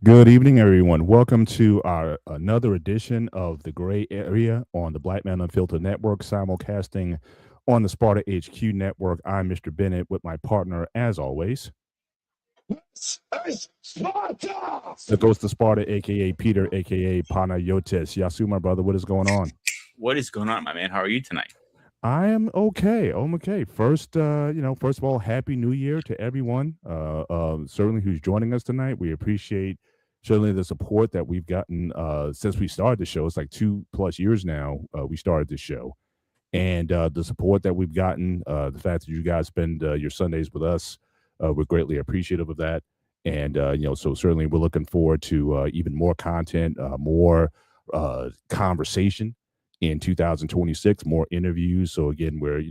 Good evening, everyone. Welcome to our another edition of the Gray Area on the Black Man Unfiltered Network, simulcasting on the Sparta HQ Network. I'm Mr. Bennett with my partner, as always, This is Sparta! the Ghost of Sparta, aka Peter, aka Panayotis. Yasu, my brother, what is going on? What is going on, my man? How are you tonight? I am okay. I'm okay. First, first of all, happy New Year to everyone. Certainly, who's joining us tonight. We appreciate certainly the support that we've gotten since we started the show. It's like 2+ years now. We started this show, and the support that we've gotten, the fact that you guys spend your Sundays with us, we're greatly appreciative of that. And so certainly we're looking forward to even more content, more conversation in 2026, more interviews. So again, we're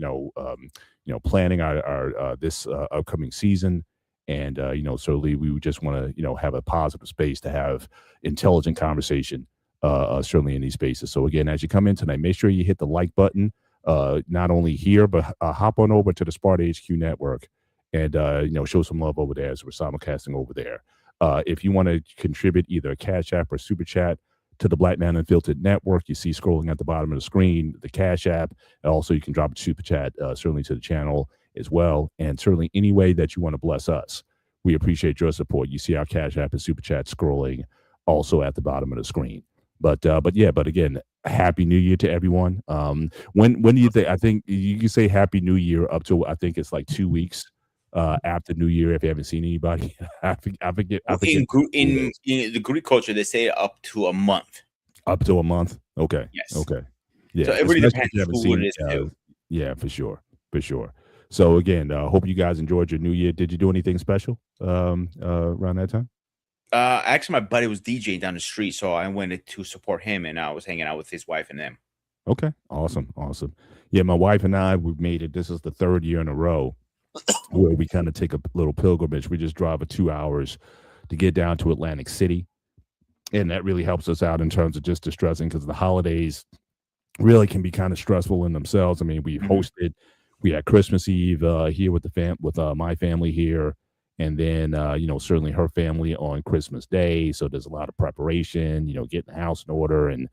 planning our this upcoming season, and certainly we would just want to have a positive space to have intelligent conversation, certainly in these spaces. So again, as you come in tonight, make sure you hit the like button, not only here but hop on over to the Sparta HQ Network and show some love over there as we're simulcasting over there. If you want to contribute either a Cash App or Super Chat to the Black Man Unfiltered Network, you see scrolling at the bottom of the screen the Cash App. And also, you can drop a Super Chat certainly to the channel as well. And certainly any way that you want to bless us, we appreciate your support. You see our Cash App and Super Chat scrolling also at the bottom of the screen. But again, Happy New Year to everyone. When do you think? I think you can say Happy New Year up to, I think it's like 2 weeks after New Year, if you haven't seen anybody. I forget. In the Greek culture, they say up to a month. Up to a month. Okay. Yes. Okay. Yeah. So it really depends who it is too. Yeah, for sure. For sure. So again, hope you guys enjoyed your New Year. Did you do anything special around that time? Actually, my buddy was DJing down the street, so I went to support him, and I was hanging out with his wife and them. Okay. Awesome. Yeah, my wife and I, we've made it. This is the third year in a row where we kind of take a little pilgrimage. We just drive 2 hours to get down to Atlantic City. And that really helps us out in terms of just distressing, because the holidays really can be kind of stressful in themselves. I mean, we hosted, we had Christmas Eve here with my family here. And then, certainly her family on Christmas Day. So there's a lot of preparation, getting the house in order, and,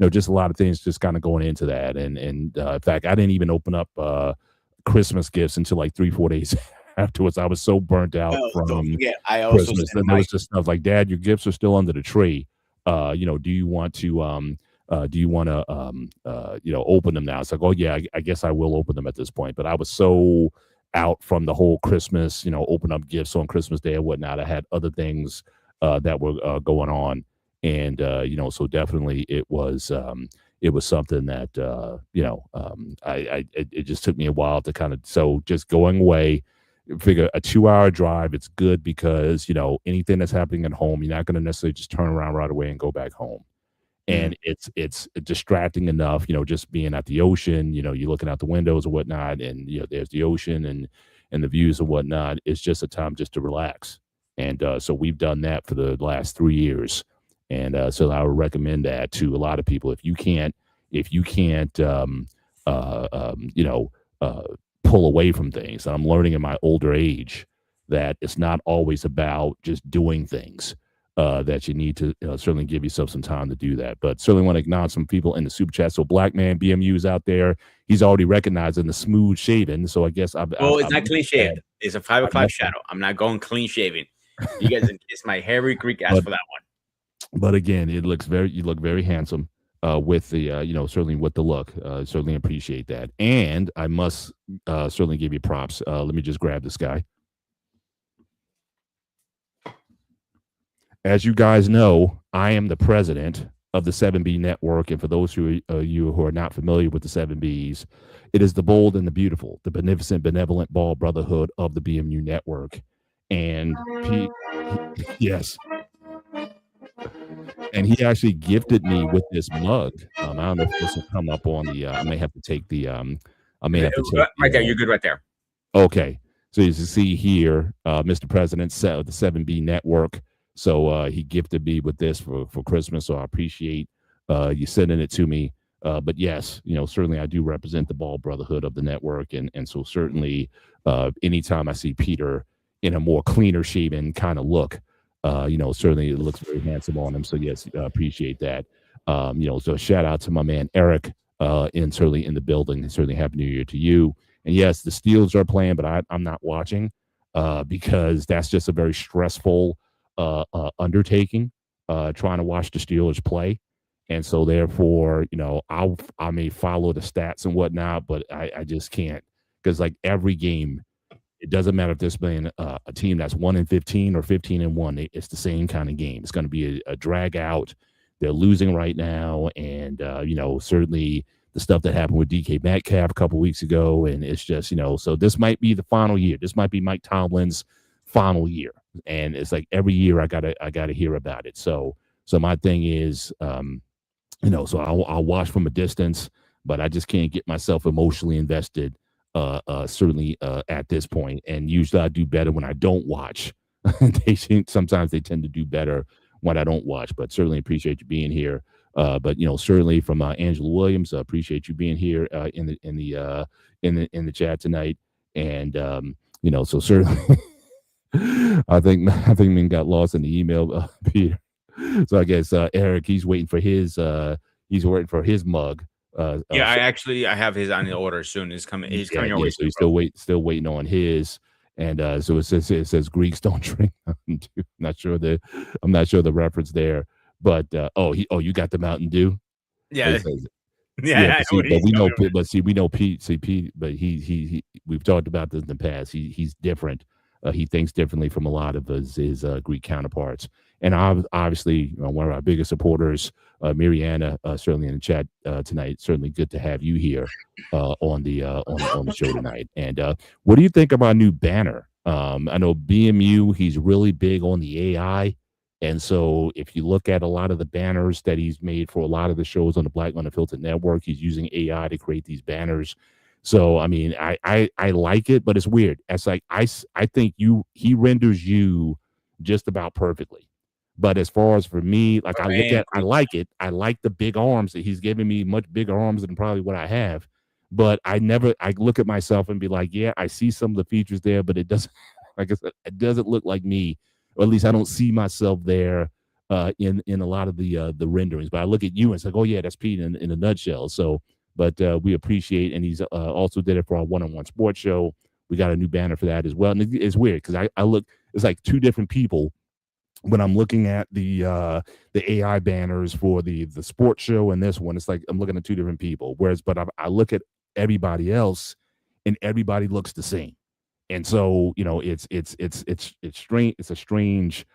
just a lot of things just kind of going into that. And in fact, I didn't even open up Christmas gifts until like 3-4 days afterwards. I was so burnt out from I also Christmas. And there was just stuff like, Dad, your gifts are still under the tree. Do you want to open them now? It's like, oh yeah, I guess I will open them at this point. But I was so out from the whole Christmas, open up gifts on Christmas Day and whatnot. I had other things that were going on. And so definitely it was something that it just took me a while to kind of, so just going away, figure a 2-hour drive, it's good because anything that's happening at home, you're not going to necessarily just turn around right away and go back home. And it's distracting enough, just being at the ocean, you're looking out the windows or whatnot, and there's the ocean and the views and whatnot. It's just a time just to relax. And so we've done that for the last 3 years. And so I would recommend that to a lot of people. If you can't pull away from things, and I'm learning in my older age that it's not always about just doing things. That you need to certainly give yourself some time to do that. But certainly want to acknowledge some people in the super chat. So Black Man BMU is out there. He's already recognizing the smooth shaven. So I guess it's not clean shaven. It's a 5 o'clock shadow. I'm not going clean shaven. You guys, it's my hairy Greek ass for that one. But again, you look very handsome with the certainly with the look. Certainly appreciate that. And I must certainly give you props. Let me just grab this guy. As you guys know, I am the president of the 7B Network. And for those you who are not familiar with the 7Bs, it is the bold and the beautiful, the beneficent, benevolent ball brotherhood of the BMU Network. And yes. And he actually gifted me with this mug. I don't know if this will come up on the, I may have to take the, right there. You're good right there. Okay. So as you see here, Mr. President of the 7B Network. So he gifted me with this for Christmas. So I appreciate you sending it to me. But yes, certainly I do represent the ball brotherhood of the network. And so certainly anytime I see Peter in a more cleaner shaven kind of look, Certainly it looks very handsome on him. So yes, appreciate that. So shout out to my man Eric, certainly in the building. And certainly happy New Year to you. And yes, the Steelers are playing, but I'm not watching because that's just a very stressful undertaking. Trying to watch the Steelers play. And so therefore, I may follow the stats and whatnot, but I just can't because like every game, it doesn't matter if there's been a team that's 1-15 or 15-1. It's the same kind of game. It's going to be a drag out. They're losing right now, and certainly the stuff that happened with DK Metcalf a couple weeks ago, and it's just so this might be the final year. This might be Mike Tomlin's final year, and it's like every year I gotta hear about it. So my thing is, so I'll watch from a distance, but I just can't get myself emotionally invested. Certainly at this point, and usually I do better when I don't watch. Sometimes they tend to do better when I don't watch, but certainly appreciate you being here. But certainly from Angela Williams, appreciate you being here in the chat tonight, and so certainly. I think Min got lost in the email, Peter. So I guess Eric, he's waiting for his mug. I have his on the order soon. He's coming. He's coming over. So he's still waiting on his. And so it says Greeks don't drink. I'm not sure the reference there, but you got the Mountain Dew. Yeah. But we know Pete. See Pete, but he we've talked about this in the past. He's different. He thinks differently from a lot of his Greek counterparts. And obviously, one of our biggest supporters, Mariana, certainly in the chat tonight. Certainly good to have you here on the show tonight. And what do you think of our new banner? I know BMU, he's really big on the AI. And so if you look at a lot of the banners that he's made for a lot of the shows on the Black Man Unfiltered Network, he's using AI to create these banners. So, I mean, I like it, but it's weird. It's like, I think he renders you just about perfectly. But as far as for me, like I like it. I like the big arms that he's giving me, much bigger arms than probably what I have. But I look at myself and be like, yeah, I see some of the features there, but it doesn't, like I said, it doesn't look like me, or at least I don't see myself there in a lot of the renderings. But I look at you and it's like, oh yeah, that's Pete in a nutshell. So, but we appreciate, and he's also did it for our one-on-one sports show. We got a new banner for that as well. And it's weird because I look, it's like two different people when I'm looking at the AI banners for the sports show and this one. It's like I'm looking at two different people. Whereas, but I look at everybody else, and everybody looks the same. And so it's strange. It's a strange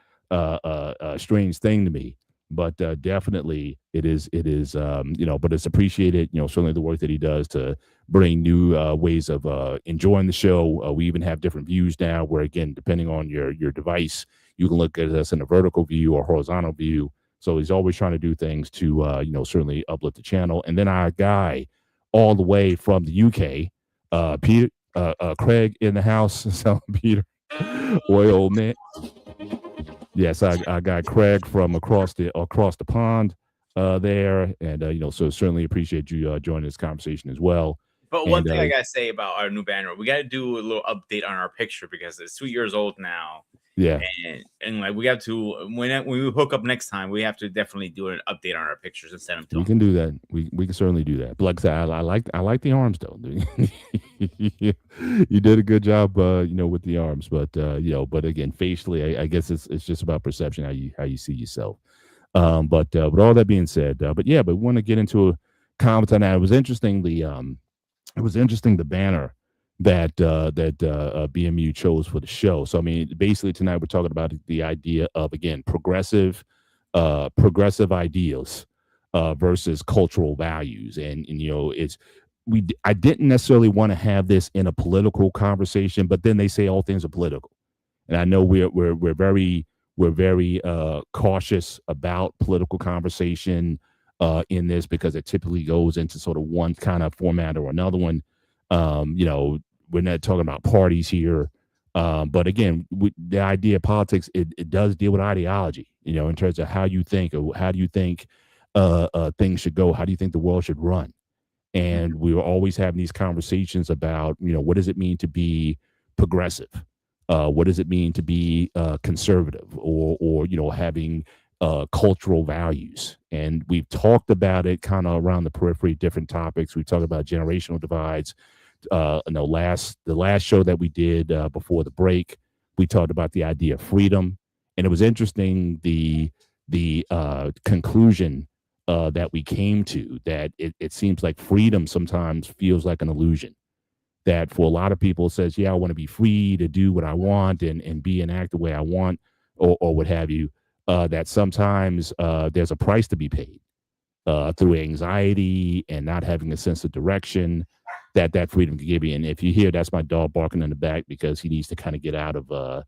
strange thing to me. But definitely it is but it's appreciated. Certainly the work that he does to bring new ways of enjoying the show. We even have different views now, where again, depending on your device, you can look at us in a vertical view or horizontal view. So he's always trying to do things to certainly uplift the channel. And then our guy all the way from the UK, Peter, Craig in the house. So Peter, boy, old man. Yes, I got Craig from across the pond there, and so certainly appreciate you joining this conversation as well. But one thing I gotta say about our new banner, we gotta do a little update on our picture because it's 2 years old now. Yeah, and like we have to when we hook up next time, we have to definitely do an update on our pictures and send them to. We can do that. We can certainly do that. But like I like the arms though. You did a good job, with the arms. But but again, facially, I guess it's just about perception, how you see yourself. But with all that being said, but we want to get into a comment on that. It was interesting the banner that BMU chose for the show. So I mean, basically tonight we're talking about the idea of, again, progressive ideals versus cultural values, and I didn't necessarily want to have this in a political conversation, but then they say all things are political, and I know we're very cautious about political conversation in this because it typically goes into sort of one kind of format or another one. We're not talking about parties here, but again, the idea of politics, it does deal with ideology, in terms of how you think, or how do you think things should go, how do you think the world should run. And we were always having these conversations about, what does it mean to be progressive, What does it mean to be conservative, or having cultural values? And we've talked about it kind of around the periphery, different topics. We talked about generational divides. The last show that we did before the break, we talked about the idea of freedom, and it was interesting the conclusion that we came to, that it seems like freedom sometimes feels like an illusion. That for a lot of people, it says, yeah, I want to be free to do what I want and be and act the way I want, or what have you. That sometimes there's a price to be paid through anxiety and not having a sense of direction that freedom can give you. And if you hear, that's my dog barking in the back because he needs to kind of get out of the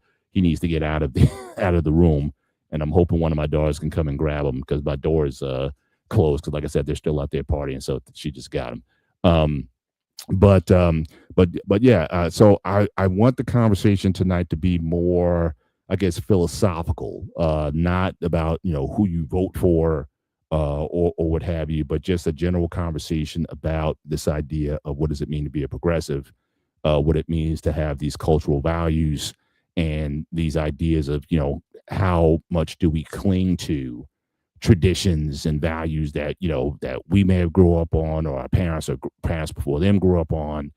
out of the room. And I'm hoping one of my dogs can come and grab him because my door is closed. Because like I said, they're still out there partying, so she just got him. Um, but yeah. So I want the conversation tonight to be more, I guess, philosophical, not about who you vote for, or what have you, but just a general conversation about this idea of what does it mean to be a progressive, what it means to have these cultural values and these ideas of how much do we cling to traditions and values that that we may have grew up on, or our parents or parents before them grew up on.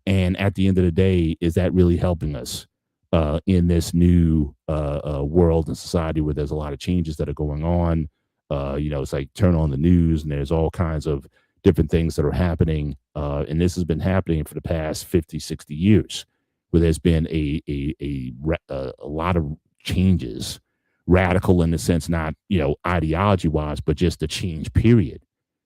And at the end of the day, is that really helping us in this new world and society where there's a lot of changes that are going on? It's like turn on the news and there's all kinds of different things that are happening. And this has been happening for the past 50, 60 years, where there's been a lot of changes, radical in the sense, not ideology wise, but just the change period.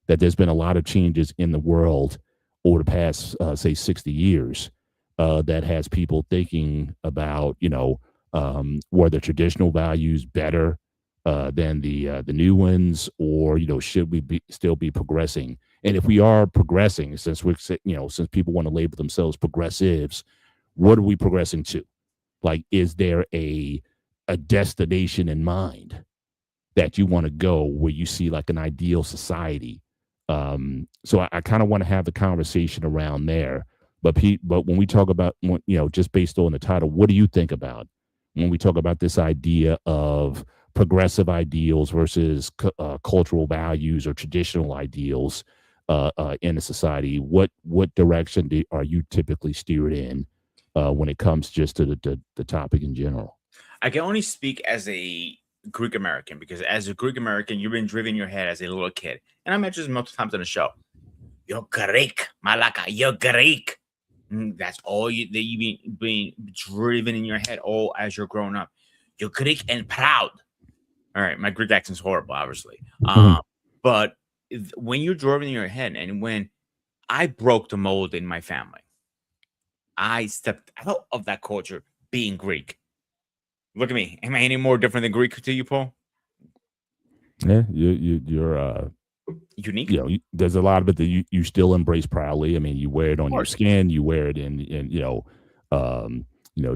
That there's been a lot of changes in the world over the past say 60 years, that has people thinking about were the traditional values better than the new ones, or should we still be progressing? And if we are progressing, since since people want to label themselves progressives, what are we progressing to? Like, is there a destination in mind that you want to go, where you see like an ideal society? So I kind of want to have the conversation around there. But when we talk about, just based on the title, what do you think about when we talk about this idea of progressive ideals versus cultural values or traditional ideals in a society? What direction are you typically steered in when it comes just to the topic in general? I can only speak as a Greek American, because as a Greek American, you've been driven in your head as a little kid. And I mentioned this multiple times on the show. You're Greek, Malaka, you're Greek. That's all you've been driven in your head all as you're growing up. You're Greek and proud. All right, my Greek accent's horrible, obviously. But when you're driven in your head, and when I broke the mold in my family, I stepped out of that culture being Greek. Look at me. Am I any more different than Greek to you, Paul? Yeah, you're unique. There's a lot of it that you still embrace proudly. I mean, you wear it on your skin, you wear it in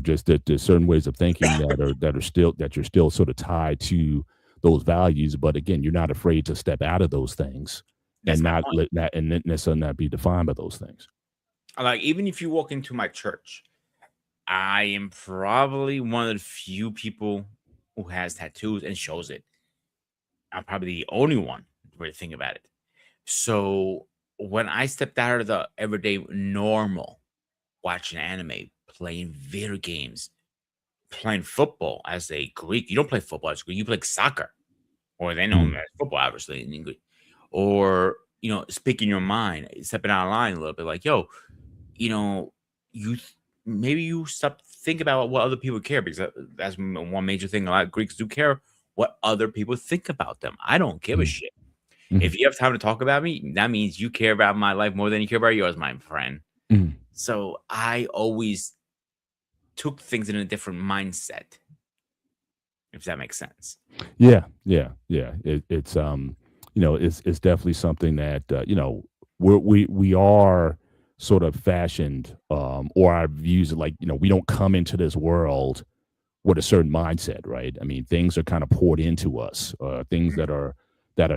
just there's certain ways of thinking that you're still sort of tied to those values. But again, you're not afraid to step out of those things. That's and not let that and necessarily not be defined by those things. Like, even if you walk into my church, I am probably one of the few people who has tattoos and shows it. I'm probably the only one, where to think about it. So when I stepped out of the everyday normal, watching anime, playing video games, playing football as a Greek, you don't play football as a Greek, you play soccer, or they know as football, obviously, in English, or speaking your mind, stepping out of line a little bit, like, yo, maybe you stop think about what other people care, because that's one major thing. A lot of Greeks do care what other people think about them. I don't give a shit. If you have time to talk about me, that means you care about my life more than you care about yours, my friend. So I always took things in a different mindset, if that makes sense. Yeah. It's it's definitely something that we are sort of fashioned, or our views, like we don't come into this world with a certain mindset, right? I mean, things are kind of poured into us, things that are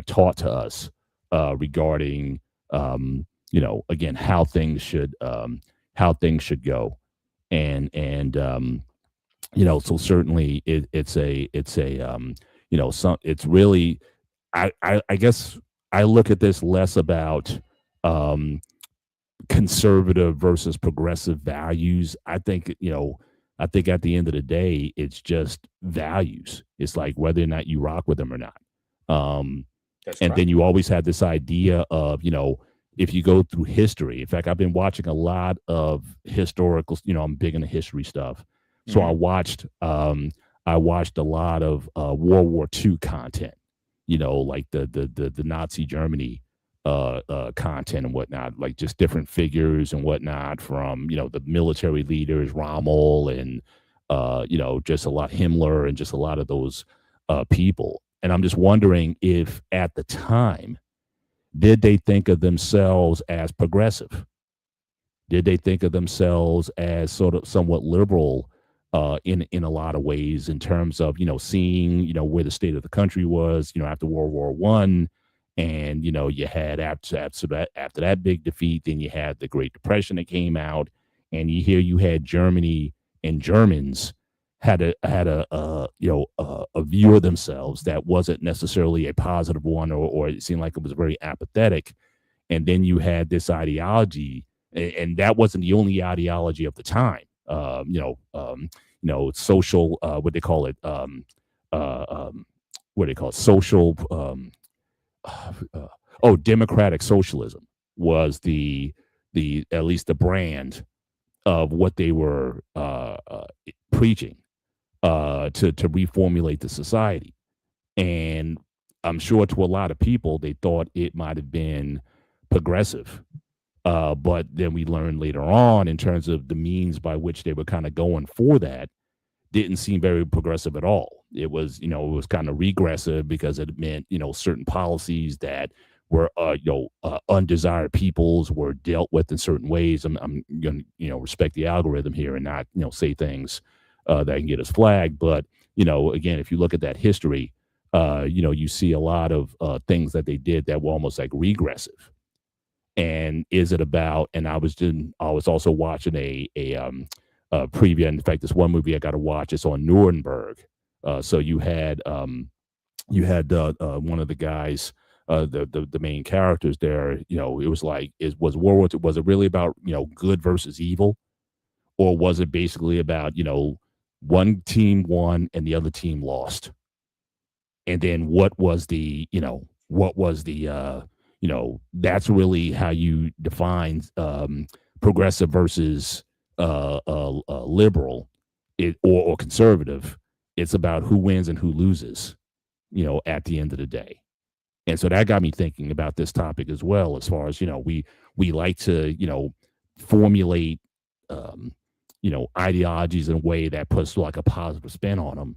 taught to us regarding again, how things should go. And So certainly it's a some it's really I guess I look at this less about um conservative versus progressive values. I think at the end of the day, it's just values. It's like whether or not you rock with them or not. Um, That's and then correct. you always had this idea of, if you go through history. In fact, I've been watching a lot of historical. I'm big into history stuff, so Hmm. I watched a lot of World War II content. Like the Nazi Germany content and whatnot, like just different figures and whatnot from the military leaders, Rommel and just a lot Himmler and just a lot of those people. And I'm just wondering if at the time did they think of themselves as progressive? Did they think of themselves as sort of somewhat liberal in a lot of ways in terms of seeing where the state of the country was after World War I, and you had after that big defeat, then you had the Great Depression that came out, and you had Germany and Germans had a view of themselves that wasn't necessarily a positive one, or it seemed like it was very apathetic. And then you had this ideology, and that wasn't the only ideology of the time. Social, what they call it, uh, um, what they call it, social, democratic socialism was the at least the brand of what they were preaching to reformulate the society. And I'm sure to a lot of people, they thought it might have been progressive. But then we learned later on, in terms of the means by which they were kind of going for that, didn't seem very progressive at all. It was kind of regressive, because it meant, certain policies that were, undesired peoples were dealt with in certain ways. I'm going to, respect the algorithm here and not, say things that can get us flagged. But, again, if you look at that history, you see a lot of things that they did that were almost like regressive. And is it about? And I was also watching a preview. In fact, this one movie I got to watch. It's on Nuremberg. So you had one of the guys, the main characters there. It was like, was World War II, was it really about good versus evil, or was it basically about one team won and the other team lost? And then that's really how you define progressive versus liberal, or conservative. It's about who wins and who loses, at the end of the day. And so that got me thinking about this topic as well, as far as we like to formulate um, ideologies in a way that puts like a positive spin on them,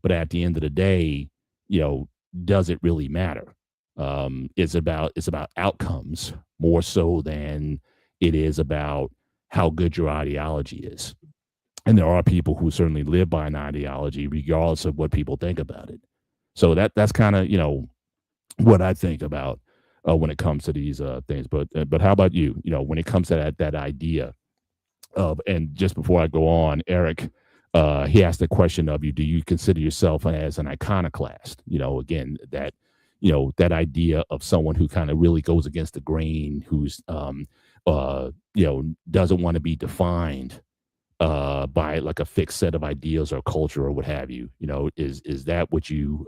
but at the end of the day, you know, does it really matter? It's about outcomes more so than it is about how good your ideology is. And there are people who certainly live by an ideology, regardless of what people think about it. So that's kind of what I think about when it comes to these things. But how about you? When it comes to that idea of, and just before I go on, Eric, he asked the question of you: do you consider yourself as an iconoclast? Again, that idea of someone who kind of really goes against the grain, who's doesn't want to be defined by like a fixed set of ideas or culture or what have you. Is that what you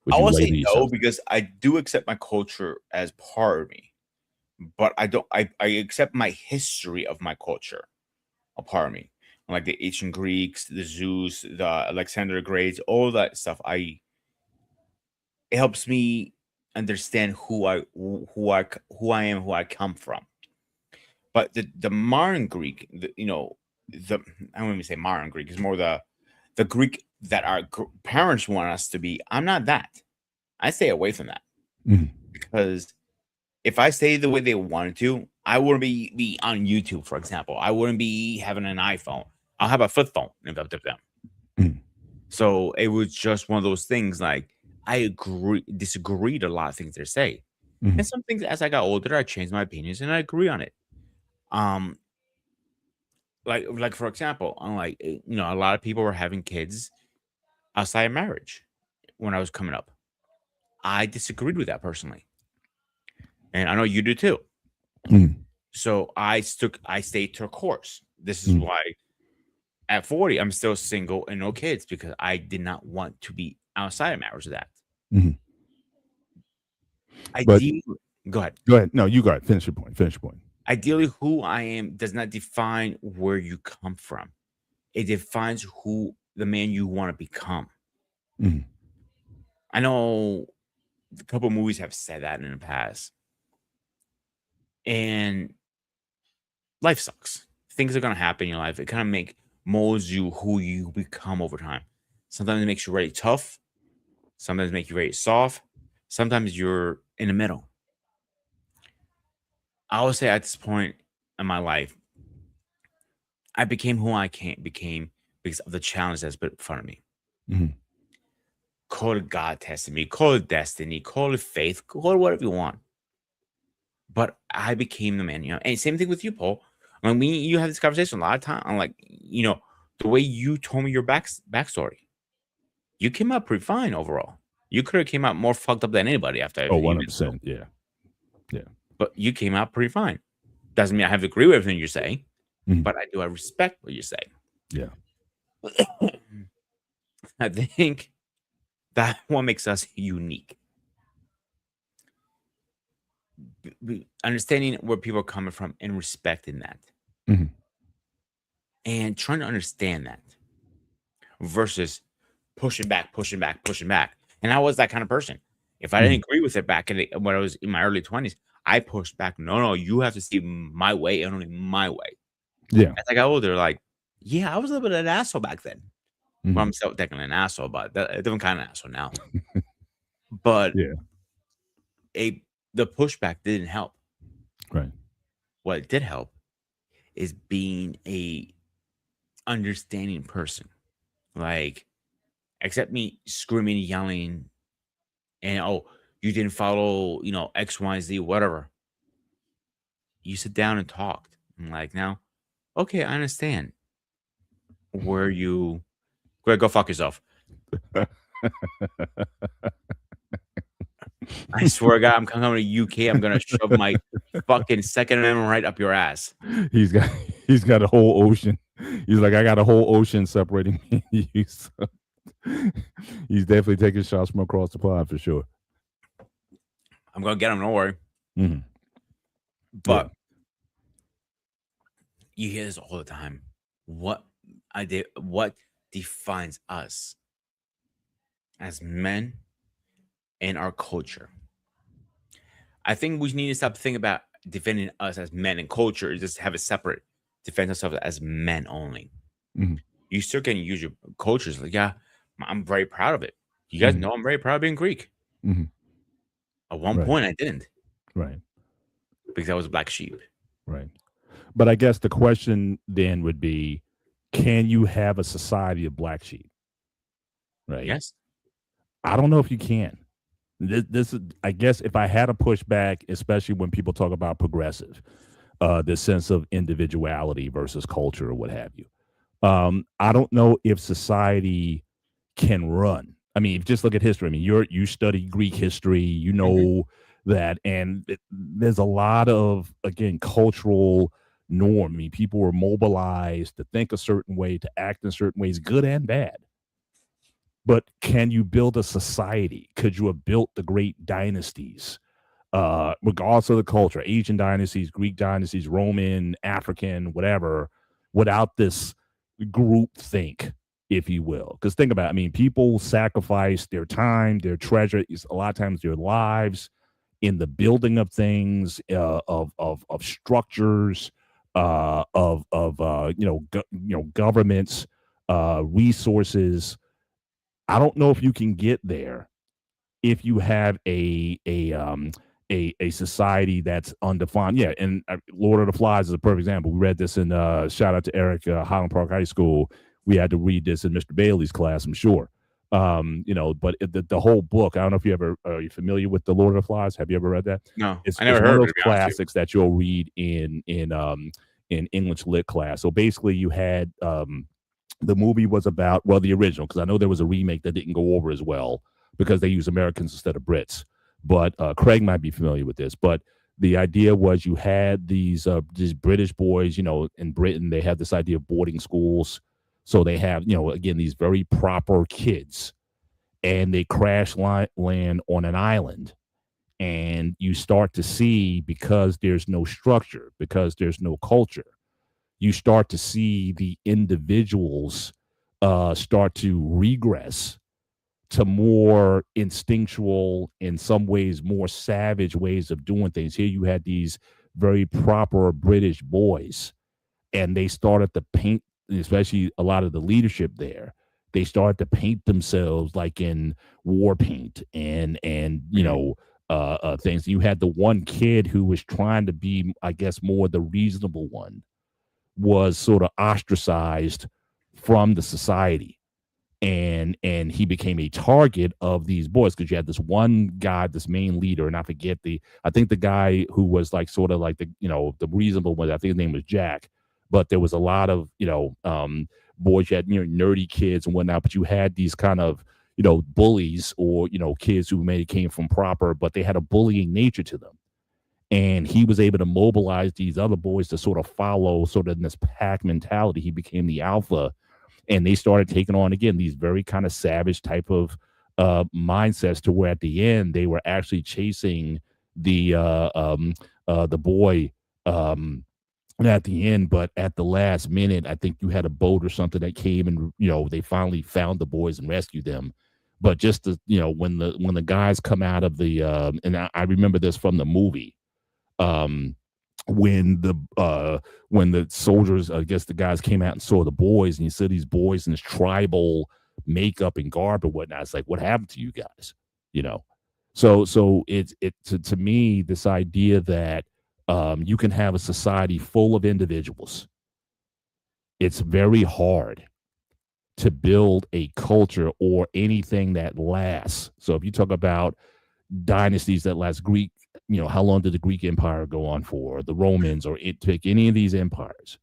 would I you would label say no yourself? because I do accept my culture as part of me, but I don't. I accept my history of my culture a part of me, like the ancient Greeks, the Zeus, the Alexander the Great, all that stuff. It helps me understand who I am, who I come from. But the modern Greek, the I don't even say modern Greek. It's more the Greek that our parents want us to be. I'm not that. I stay away from that Mhm. because if I stay the way they wanted to, I wouldn't be on YouTube, for example. I wouldn't be having an iPhone. I'll have a flip phone if I'm them. Mhm. So it was just one of those things. Like disagreed a lot of things they say, and Mhm. some things as I got older, I changed my opinions and I agree on it. Um, like for example, I'm like, a lot of people were having kids outside of marriage when I was coming up. I disagreed with that personally, and I know you do too. Mm, So I stayed to a course. This is mm, why at 40 I'm still single and no kids, because I did not want to be outside of marriage with that. mhm. But Ideally, go ahead. go ahead. No, you go ahead. Finish your point. Finish your point. Ideally, who I am does not define where you come from. It defines who the man you want to become. Mhm, I know a couple movies have said that in the past, and life sucks. Things are gonna happen in your life. It kind of molds you who you become over time. Sometimes it makes you really tough. Sometimes it makes you very soft. Sometimes you're in the middle. I would say at this point in my life, I became who I can't became because of the challenge that's put in front of me. mhm. Call it God testing me, call it destiny, call it faith, call it whatever you want. But I became the man, And same thing with you, Paul. When you have this conversation a lot of time, I'm like, the way you told me your backstory, you came out pretty fine overall. You could have came out more fucked up than anybody after Oh, everything you've been through, 100%. Yeah. Yeah. but you came out pretty fine. Doesn't mean I have to agree with everything you're saying, Mhm. but I respect what you're saying. Yeah. I think that what makes us unique. Understanding where people are coming from and respecting that, Mhm, and trying to understand that versus pushing back, pushing back, pushing back. And I was that kind of person. If I mhm. didn't agree with it back when I was in my early 20s, I pushed back. No, you have to see my way and only my way. Yeah. As I got older, like, yeah, I was a little bit of an asshole back then. Well, Mhm. I'm still technically an asshole, but a different kind of asshole now. But Yeah. a the pushback didn't help. Right. What it did help is being a understanding person. Like, accept me screaming, yelling, and oh, you didn't follow, X, Y, Z, whatever. You sit down and talked. I'm like, now, okay, I understand where you go fuck yourself. I swear to God, I'm coming to UK. I'm gonna shove my fucking Second Amendment right up your ass. he's got he's got a whole ocean. He's like, I got a whole ocean separating me and you. So he's definitely taking shots from across the pond for sure. I'm gonna get him. Don't worry. Mhm. Yeah. But you hear this all the time. What what defines us as men in our culture? I think we need to stop thinking about defending us as men and culture and just have it separate. Defend ourselves as men only. Mhm. You still can use your cultures. Like, yeah, I'm very proud of it. You guys Mhm. know I'm very proud of being Greek. Mhm. At one Right. point, I didn't Right. because I was a black sheep. Right. But I guess the question then would be, can you have a society of black sheep? Right. Yes. I don't know if you can. This is, I guess, if I had to push back, especially when people talk about progressive, this sense of individuality versus culture or what have you. I don't know if society can run. I mean, just look at history. I mean, you study Greek history, you Mhm. know that, and there's a lot of, again, cultural norm. I mean, people were mobilized to think a certain way, to act in certain ways, good and bad. But can you build a society? Could you have built the great dynasties? Regardless of the culture, Asian dynasties, Greek dynasties, Roman, African, whatever, without this group think, if you will. Because think about it, I mean, people sacrifice their time, their treasure, a lot of times their lives in the building of things, of structures, governments, resources. I don't know if you can get there if you have a society that's undefined. Yeah, and Lord of the Flies is a perfect example. We read this in shout out to Eric, Highland Park High School. We had to read this in Mr. Bailey's class, I'm sure. But the whole book. I don't know if you ever are you familiar with the Lord of the Flies. Have you ever read that? No, It's I never it's one heard of of it, those to be honest with you. classics that you'll read in in English lit class. So basically, you had the movie was about, well, the original, because I know there was a remake that didn't go over as well because they use Americans instead of Brits. But Craig might be familiar with this. But the idea was you had these British boys, in Britain, they have this idea of boarding schools. So they have, again, these very proper kids, and they crash land on an island. And you start to see, because there's no structure, because there's no culture, you start to see the individuals start to regress to more instinctual, in some ways, more savage ways of doing things. Here you had these very proper British boys, and they started to paint, especially a lot of the leadership there. They started to paint themselves like in war paint and things. You had the one kid who was trying to be, I guess, more the reasonable one, was sort of ostracized from the society, and he became a target of these boys, because you had this one guy, this main leader, and I think the guy who was like sort of like the reasonable one, I think his name was Jack, but there was a lot of boys. You had nerdy kids and whatnot, but you had these kind of bullies, or kids who maybe came from proper, but they had a bullying nature to them. And he was able to mobilize these other boys to sort of follow sort of in this pack mentality. He became the alpha, and they started taking on, again, these very kind of savage type of mindsets, to where at the end they were actually chasing the boy at the end. But at the last minute, I think you had a boat or something that came, and they finally found the boys and rescued them. But just when the guys come out of the and I remember this from the movie, when the soldiers, I guess the guys, came out and saw the boys, and you saw these boys in this tribal makeup and garb or whatnot. It's like, what happened to you guys? So it's to me, this idea that you can have a society full of individuals. It's very hard to build a culture or anything that lasts. So if you talk about dynasties that last, Greek, how long did the Greek Empire go on for? The Romans, or pick any of these empires.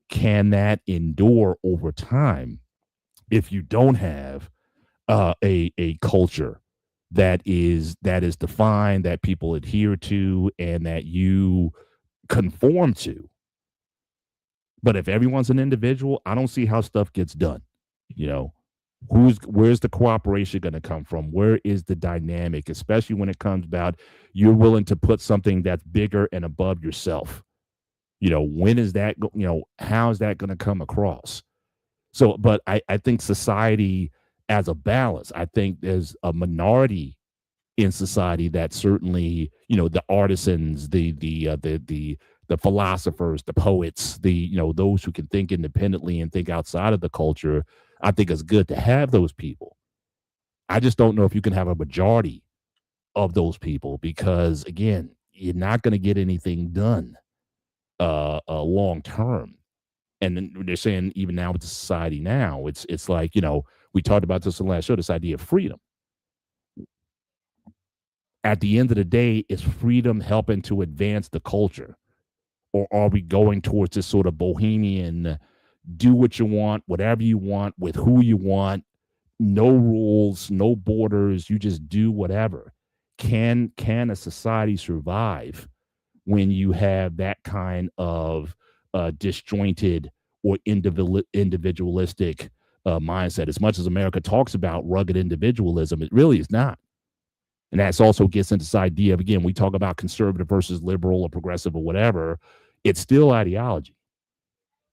Can that endure over time if you don't have a culture that is defined, that people adhere to, and that you conform to? But if everyone's an individual, I don't see how stuff gets done. Where's the cooperation going to come from? Where is the dynamic, especially when it comes about you're willing to put something that's bigger and above yourself? When is that, how is that going to come across? So, but I think society as a balance, I think there's a minority in society that certainly, the artisans, the philosophers, the poets, those who can think independently and think outside of the culture. I think it's good to have those people. I just don't know if you can have a majority of those people, because again, you're not going to get anything done long term. And then they're saying, even now with the society now, it's like, we talked about this in the last show, this idea of freedom. At the end of the day, is freedom helping to advance the culture? Or are we going towards this sort of bohemian, do what you want, whatever you want, with who you want, no rules, no borders, you just do whatever? Can a society survive when you have that kind of disjointed or individualistic mindset? As much as America talks about rugged individualism, it really is not. And that also gets into this idea of, again, we talk about conservative versus liberal or progressive or whatever. It's still ideology,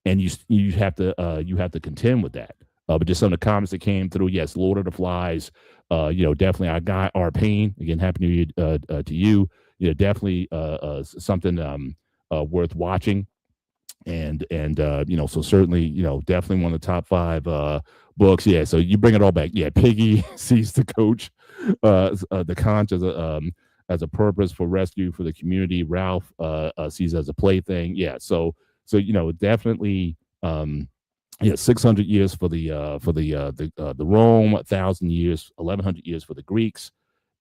and you have to contend with that. But just some of the comments that came through, yes, Lord of the Flies, definitely our guy, our pain. Again, happy New Year to you. Definitely something worth watching, and so certainly, definitely one of the top 5 books. Yeah, so you bring it all back. Yeah, Piggy sees the coach, the conch as a purpose for rescue for the community. Ralph sees it as a plaything. Yeah, so definitely 600 years for the Rome, 1,000 years, 1,100 years for the Greeks.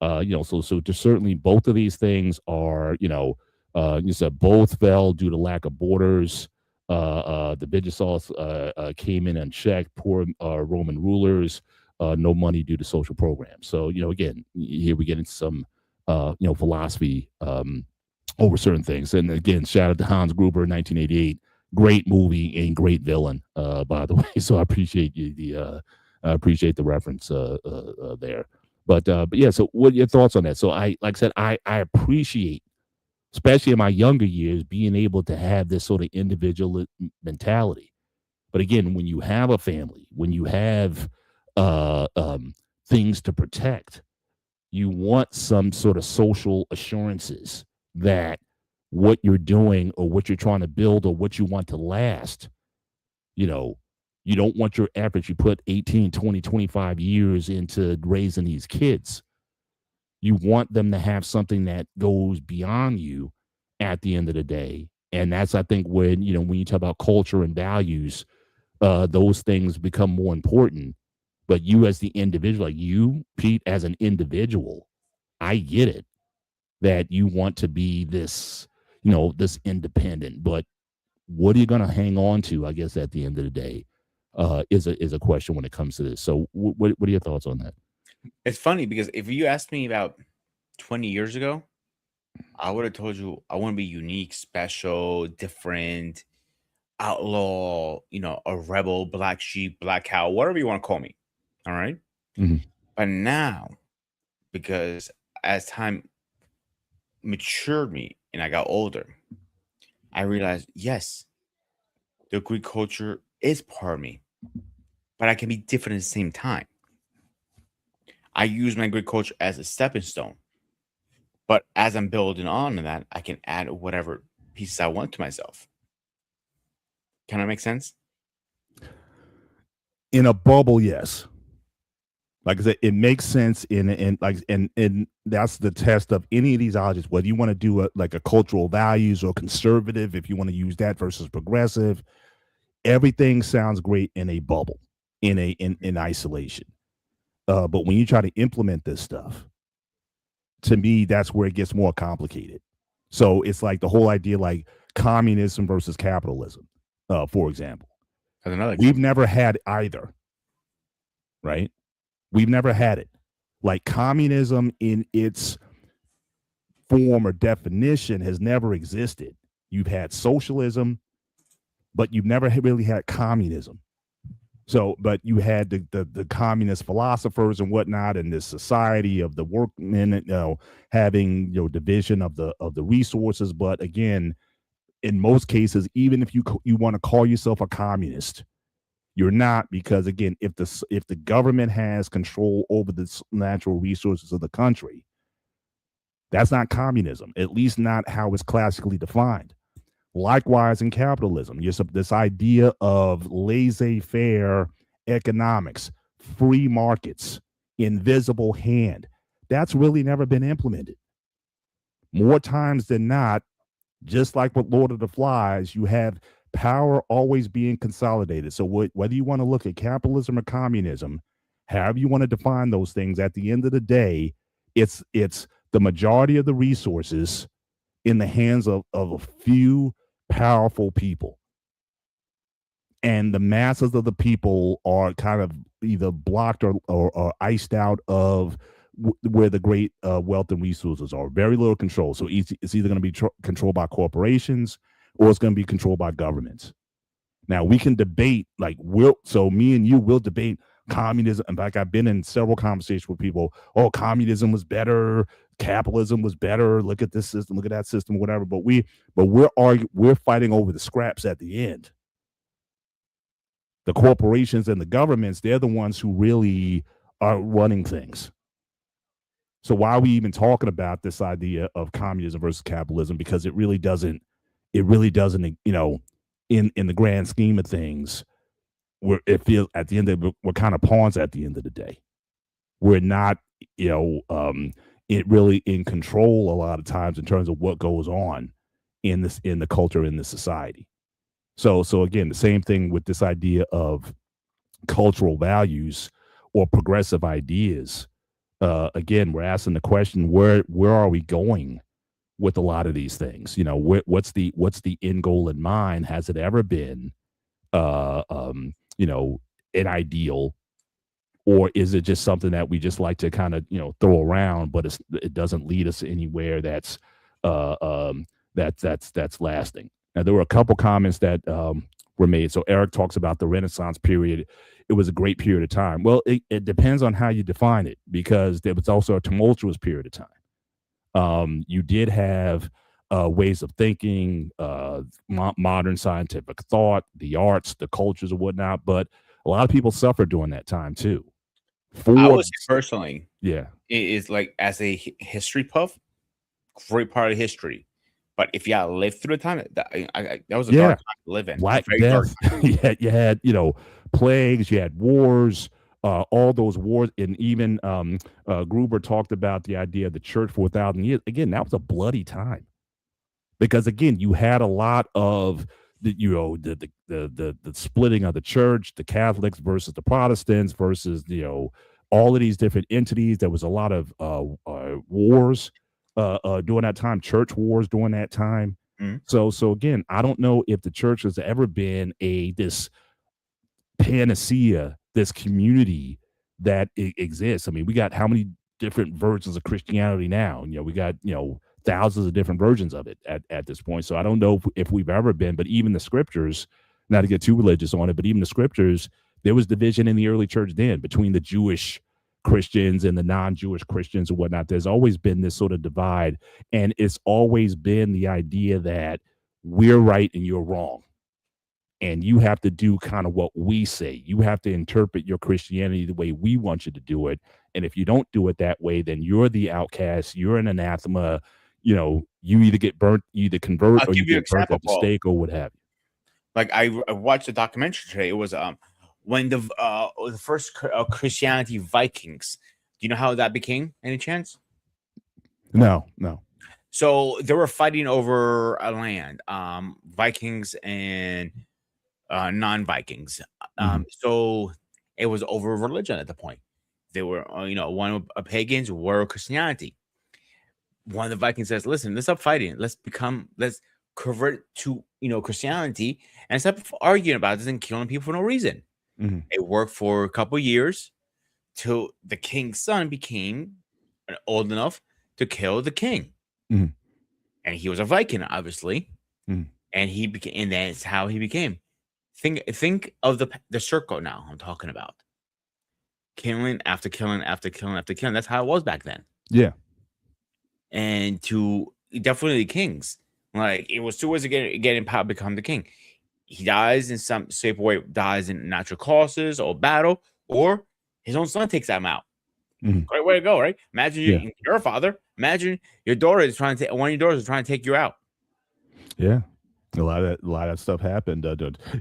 So certainly both of these things are, you said both fell due to lack of borders. The Vigisaurus came in unchecked. Poor Roman rulers. No money due to social programs. So again, here we get into some philosophy over certain things. And again, shout out to Hans Gruber, 1988. Great movie and great villain, by the way. So I appreciate I appreciate the reference there. But yeah, so what are your thoughts on that? So like I said, I appreciate, especially in my younger years, being able to have this sort of individual mentality. But again, when you have a family, when you have things to protect, you want some sort of social assurances that what you're doing or what you're trying to build or what you want to last, you don't want your efforts. You put 18, 20, 25 years into raising these kids. You want them to have something that goes beyond you at the end of the day. And that's, I think, when you talk about culture and values, those things become more important. But you as the individual, like you, Pete, as an individual, I get it that you want to be this, this independent. But what are you going to hang on to? I guess at the end of the day, is a question when it comes to this. So, what are your thoughts on that? It's funny because if you asked me about 20 years ago, I would have told you I want to be unique, special, different, outlaw, a rebel, black sheep, black cow, whatever you want to call me. All right. Mhm. But now, because as time matured me and I got older, I realized, yes, the Greek culture is part of me, but I can be different at the same time. I use my Greek culture as a stepping stone, but as I'm building on to that, I can add whatever pieces I want to myself. Can that make sense? In a bubble, yes. Like I said, it makes sense and that's the test of any of these ideologies, whether you want to do like a cultural values or conservative, if you want to use that versus progressive, everything sounds great in a bubble, in isolation. But when you try to implement this stuff, to me, that's where it gets more complicated. So it's like the whole idea, like communism versus capitalism, for example. That's another We've example. never had either, right? We've never had it. Like communism in its form or definition has never existed. You've had socialism, but you've never really had communism. So, but you had the communist philosophers and whatnot, and this society of the workmen, having division of the resources. But again, in most cases, even if you want to call yourself a communist, you're not, because again, if the government has control over the natural resources of the country, that's not communism, at least not how it's classically defined. Likewise, in capitalism, this idea of laissez-faire economics, free markets, invisible hand, that's really never been implemented. More times than not, just like with Lord of the Flies, you have power always being consolidated. So whether you want to look at capitalism or communism, however you want to define those things, at the end of the day, it's the majority of the resources in the hands of a few powerful people. And the masses of the people are kind of either blocked or iced out of where the great wealth and resources are. Very little control. So it's either going to be controlled by corporations or it's going to be controlled by governments. Now we can debate, like so me and you will debate communism. In fact, I've been in several conversations with people. Oh, communism was better, capitalism was better. Look at this system, look at that system, whatever. But we're fighting over the scraps at the end. The corporations and the governments, they're the ones who really are running things. So why are we even talking about this idea of communism versus capitalism? Because it really doesn't, in the grand scheme of things, it feels at the end of it, we're kind of pawns at the end of the day. We're not, it really in control a lot of times in terms of what goes on in the culture, in the society. So again, the same thing with this idea of cultural values or progressive ideas. Again, we're asking the question, where are we going with a lot of these things. What's the end goal in mind? Has it ever been, an ideal, or is it just something that we just like to kind of throw around, but it doesn't lead us anywhere that's uh, um, that's lasting. Now there were a couple comments that were made. So Eric talks about the Renaissance period. It was a great period of time. Well, it depends on how you define it, because there was also a tumultuous period of time. You did have ways of thinking, modern scientific thought, the arts, the cultures, and whatnot. But a lot of people suffered during that time too. I For would say personally, yeah, it is like as a history puff, great part of history. But if you lived through the time, that was a dark time to live in. Black Very dark Death. you had plagues, you had wars, all those wars, and even Gruber talked about the idea of the church for 1,000 years. Again, that was a bloody time, because again, you had a lot of the splitting of the church, the Catholics versus the Protestants versus all of these different entities. There was a lot of wars during that time, church wars during that time. Mhm. So again, I don't know if the church has ever been this panacea, this community that exists. I mean, we got how many different versions of Christianity now? We got thousands of different versions of it at this point. So I don't know if we've ever been, but even the scriptures, not to get too religious on it, but even the scriptures, there was division in the early church then between the Jewish Christians and the non-Jewish Christians and whatnot. There's always been this sort of divide, and it's always been the idea that we're right and you're wrong, and you have to do kind of what we say. You have to interpret your Christianity the way we want you to do it, and if you don't do it that way, then you're the outcast, you're an anathema. You either get burnt, you either convert, I'll or you give you an get burnt example, at the Paul. stake, or what have you. Like I watched a documentary today. It was when the first Christianity Vikings. Do you know how that became? Any chance? No. So they were fighting over a land, Vikings and non-Vikings. So it was over religion at the point. They were, one of pagans were Christianity. One of the Vikings says, "Listen, let's stop fighting. Let's convert to Christianity and stop arguing about this and killing people for no reason." It worked for a couple of years till the king's son became old enough to kill the king, and he was a Viking, obviously, and he became, and that's how he became. Think of the circle now. I'm talking about killing after killing after killing after killing. That's how it was back then. Yeah. And to definitely the kings, like it was two ways to get in power, become the king. He dies in some shape or way, dies in natural causes or battle, or his own son takes him out. Great way to go, right? Imagine you're a father. Imagine your daughter is trying to one of your daughters is trying to take you out. Yeah. A lot of stuff happened.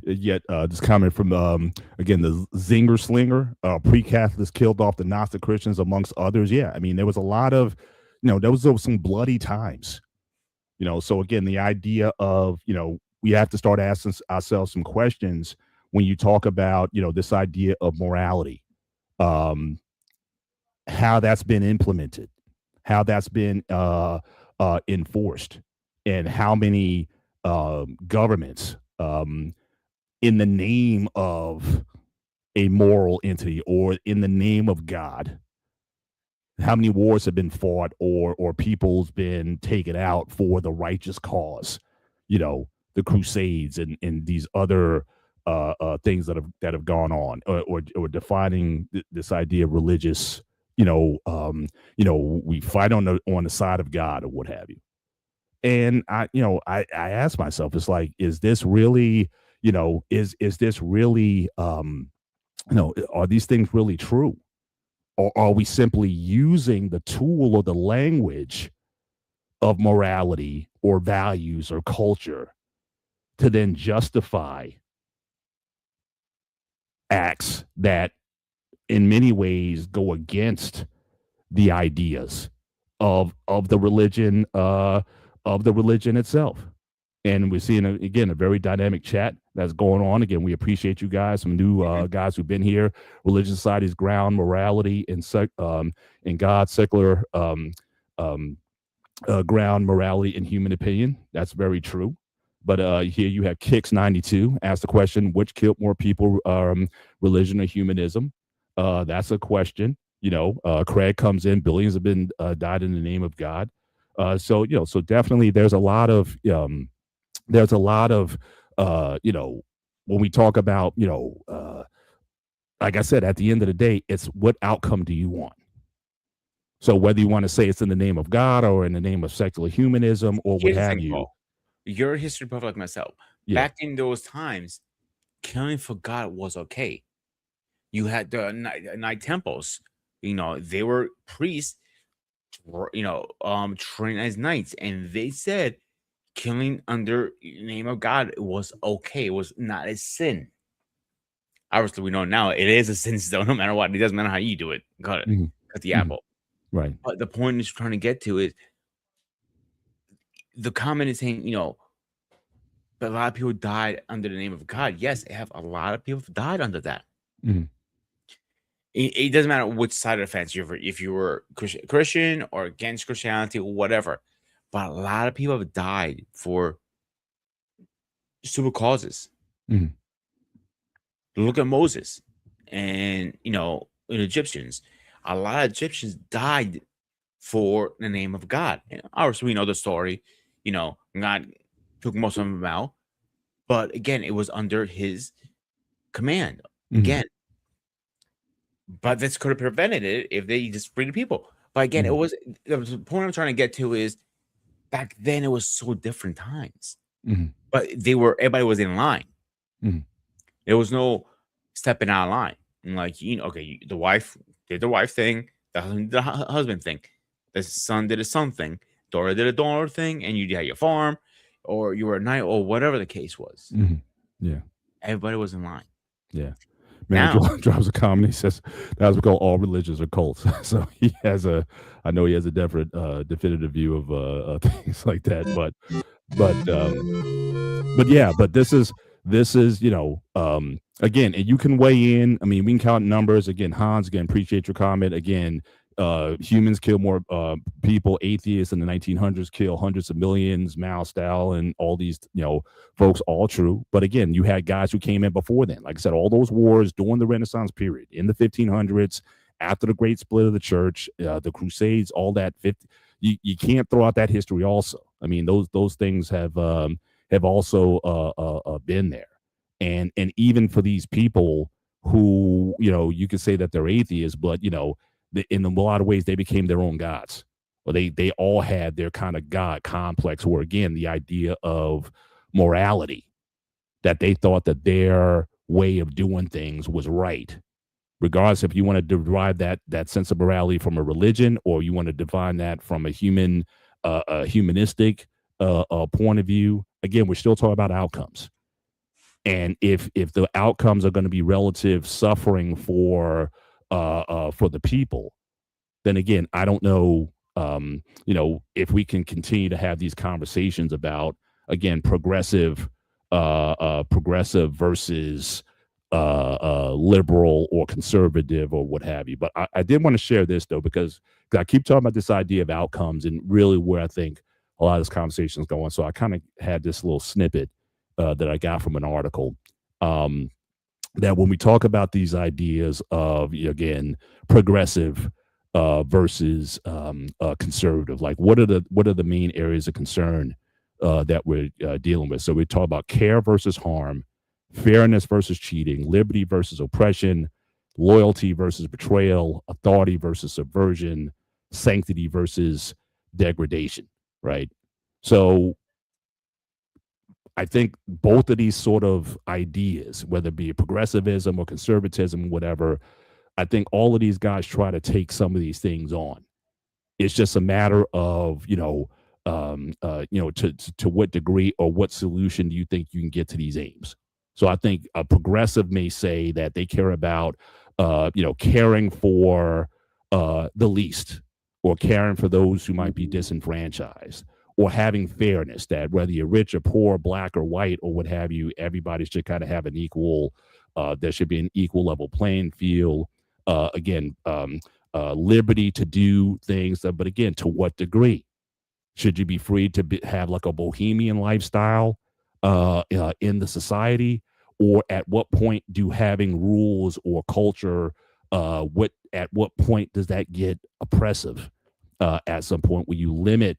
Yet, this comment from again the Zinger Slinger, pre-Catholics killed off the Gnostic Christians amongst others. Yeah, I mean there was a lot of, there was some bloody times. So again, the idea of we have to start asking ourselves some questions when you talk about this idea of morality, how that's been implemented, how that's been enforced, and how many governments in the name of a moral entity or in the name of God, how many wars have been fought or people's been taken out for the righteous cause, the Crusades and these other things that have gone on, or defining this idea of religious, we fight on the side of God or what have you. And I ask myself, it's like, is this really, is this really, are these things really true? Or are we simply using the tool or the language of morality or values or culture to then justify acts that in many ways go against the ideas of the religion itself? And we're seeing again a very dynamic chat that's going on. Again, we appreciate you guys, some new guys who've been here. Religion Society's ground morality and God, secular ground morality and human opinion. That's very true. But here you have Kicks 92 asked the question, which killed more people, religion or humanism? That's a question. Craig comes in, billions have been died in the name of God. So definitely there's a lot of, when we talk about, like I said, at the end of the day, it's what outcome do you want? So whether you want to say it's in the name of God or in the name of secular humanism or what Here's the have thing, you, Paul. You're a history buff like myself. yeah. Back in those times, killing for God was okay. You had the night temples. They were priests, trained as knights, and they said killing under the name of God was okay. It was not a sin. Obviously, we know now it is a sin still, no matter what. It doesn't matter how you do it. Got it. Mhm, Cut the mhm, apple. right. But the point is trying to get to is the comment is saying, but a lot of people died under the name of God. Yes, they have a lot of people died under that. Mhm, It doesn't matter which side of the fence if you were Christian or against Christianity or whatever. But a lot of people have died for stupid causes. mhm, Look at Moses and Egyptians. A lot of Egyptians died for the name of God. Obviously, we know the story. God took most of them out, but again, it was under His command. mhm, Again, but this could have prevented it if they just freed the people. But again, mhm, the point I'm trying to get to is back then it was so different times. mhm, But everybody was in line. mhm, There was no stepping out of line. And okay, the wife did the wife thing, the husband did the husband thing, the son did a son thing, daughter did a daughter thing, and you had your farm, or you were a knight, or whatever the case was. mhm. Yeah, Everybody was in line. yeah. Man Now, drops a comment. He says that's what we call all religions are cults. So I know he has a definitive view of things like that. But yeah, but this is again, and you can weigh in. I mean, we can count numbers again. Hans, again, appreciate your comment. Again, humans kill more people. Atheists in the 1900s kill hundreds of millions. Mao, Stalin, all these folks, all true. But again, you had guys who came in before then. Like I said, all those wars during the Renaissance period in the 1500s, after the great split of the church, the Crusades, all that. You can't throw out that history. Also, I mean, those things have also been there, and even for these people who you could say that they're atheists, but in a lot of ways they became their own gods. Well, they all had their kind of god complex, where again the idea of morality, that they thought that their way of doing things was right, regardless if you want to derive that sense of morality from a religion or you want to define that from a humanistic point of view. Again, we're still talking about outcomes, and if the outcomes are going to be relative suffering for the people, then again, I don't know, if we can continue to have these conversations about, again, progressive versus liberal or conservative or what have you. But I did want to share this though, because I keep talking about this idea of outcomes and really where I think a lot of this conversation is going. So I kind of had this little snippet that I got from an article. That when we talk about these ideas of, again, progressive versus conservative, like what are the main areas of concern that we're dealing with? So we talk about care versus harm, fairness versus cheating, liberty versus oppression, loyalty versus betrayal, authority versus subversion, sanctity versus degradation, right? So I think both of these sort of ideas, whether it be progressivism or conservatism, whatever, I think all of these guys try to take some of these things on. It's just a matter of, to what degree or what solution do you think you can get to these aims? So I think a progressive may say that they care about, caring for the least, or caring for those who might be disenfranchised, or having fairness, that whether you're rich or poor, black or white, or what have you, everybody should kind of have an equal, there should be an equal level playing field. Again, liberty to do things, but again, to what degree? Should you be free to have like a bohemian lifestyle in the society? Or at what point do having rules or culture, at what point does that get oppressive? At some point where you limit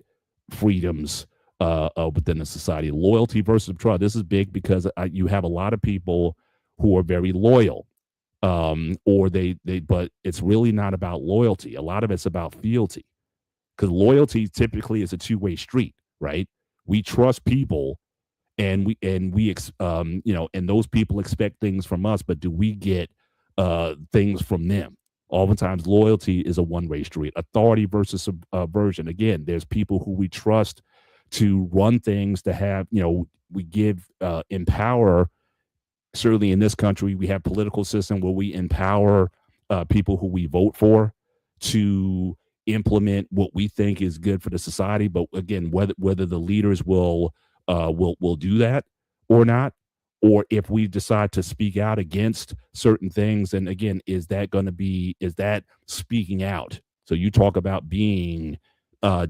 freedoms within the society. Loyalty versus trust. This is big because you have a lot of people who are very loyal, or but it's really not about loyalty. A lot of it's about fealty, because loyalty typically is a two-way street, right? We trust people, and and those people expect things from us, but do we get things from them? Oftentimes loyalty is a one-way street. Authority versus aversion. Again, there's people who we trust to run things, to have, we give empower. Certainly in this country, we have political system where we empower people who we vote for to implement what we think is good for the society. But again, whether the leaders will do that or not, or if we decide to speak out against certain things, and again, is that speaking out? So you talk about being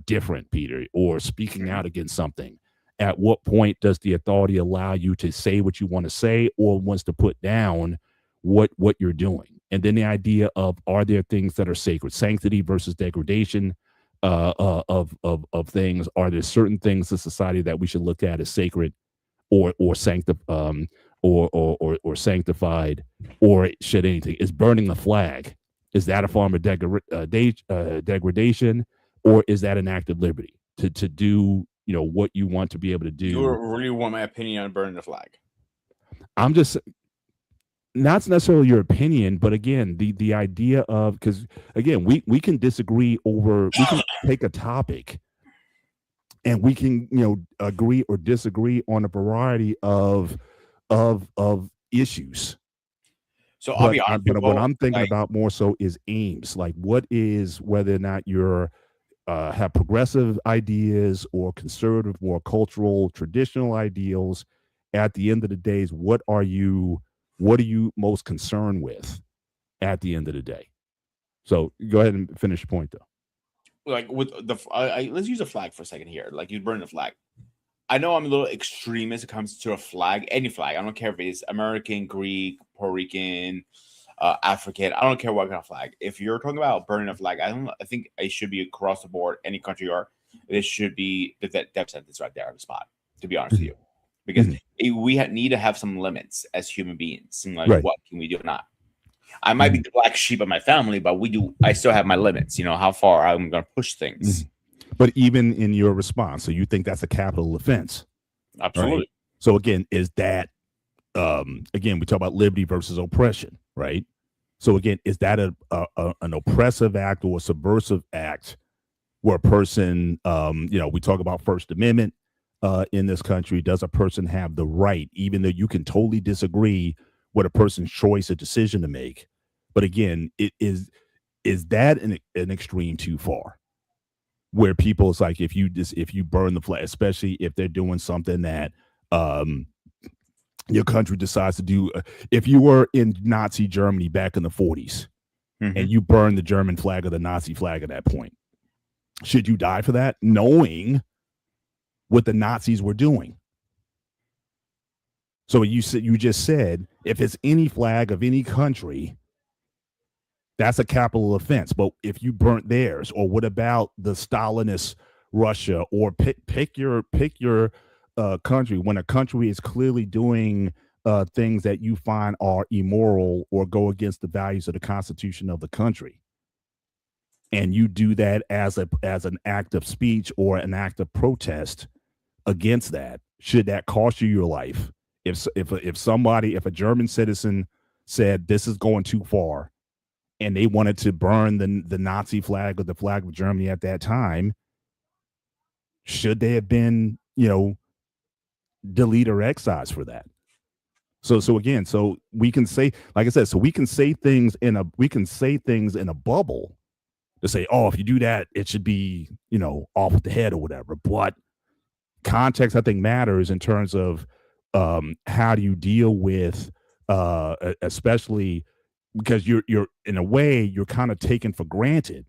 different, Peter, or speaking out against something. At what point does the authority allow you to say what you want to say, or wants to put down what you're doing? And then the idea of, are there things that are sacred? Sanctity versus degradation of things. Are there certain things in society that we should look at as sacred, or sanctified, or should anything? Is burning the flag, is that a form of degradation, or is that an act of liberty to do what you want to be able to do? You really want my opinion on burning the flag? I'm just, not necessarily your opinion, but again, the idea of, because again, we can disagree over, we can take a topic and we can agree or disagree on a variety of issues. So I'll be But honest, what I'm thinking about more so is aims. Like, what is, whether or not you're have progressive ideas or conservative, more cultural, traditional ideals. At the end of the day, what are you most concerned with at the end of the day? So go ahead and finish your point, though. Like with the, let's use a flag for a second here. Like, you burn the flag. I know I'm a little extreme as it comes to a flag, any flag. I don't care if it's American, Greek, Puerto Rican, African. I don't care what kind of flag. If you're talking about burning a flag, I think it should be across the board. Any country you are, it should be that death sentence right there on the spot. To be honest with you, because we need to have some limits as human beings. And like, Right. what can we do or not? I might be the black sheep of my family, but I still have my limits. How far I'm going to push things. But even in your response, so you think that's a capital offense? Absolutely. Right? So again, is that again, we talk about liberty versus oppression, right? So again, is that an oppressive act or a subversive act where a person, we talk about First Amendment in this country. Does a person have the right, even though you can totally disagree with a person's choice or decision to make? But again, is that an extreme too far? Where people, it's like, if you burn the flag, especially if they're doing something that your country decides to do. If you were in Nazi Germany back in the 40s and you burn the German flag or the Nazi flag at that point, should you die for that, knowing what the Nazis were doing? So you just said, if it's any flag of any country, that's a capital offense. But if you burnt theirs, or what about the Stalinist Russia, or pick your country, when a country is clearly doing things that you find are immoral or go against the values of the Constitution of the country, and you do that as an act of speech or an act of protest against that, should that cost you your life? If a German citizen said this is going too far, and they wanted to burn the Nazi flag or the flag of Germany at that time, should they have been, deleted or excised for that? So again, so we can say, like I said, so we can say things in a bubble to say, oh, if you do that, it should be, off with the head or whatever. But context, I think, matters in terms of how do you deal with, especially because you're in a way, you're kind of taken for granted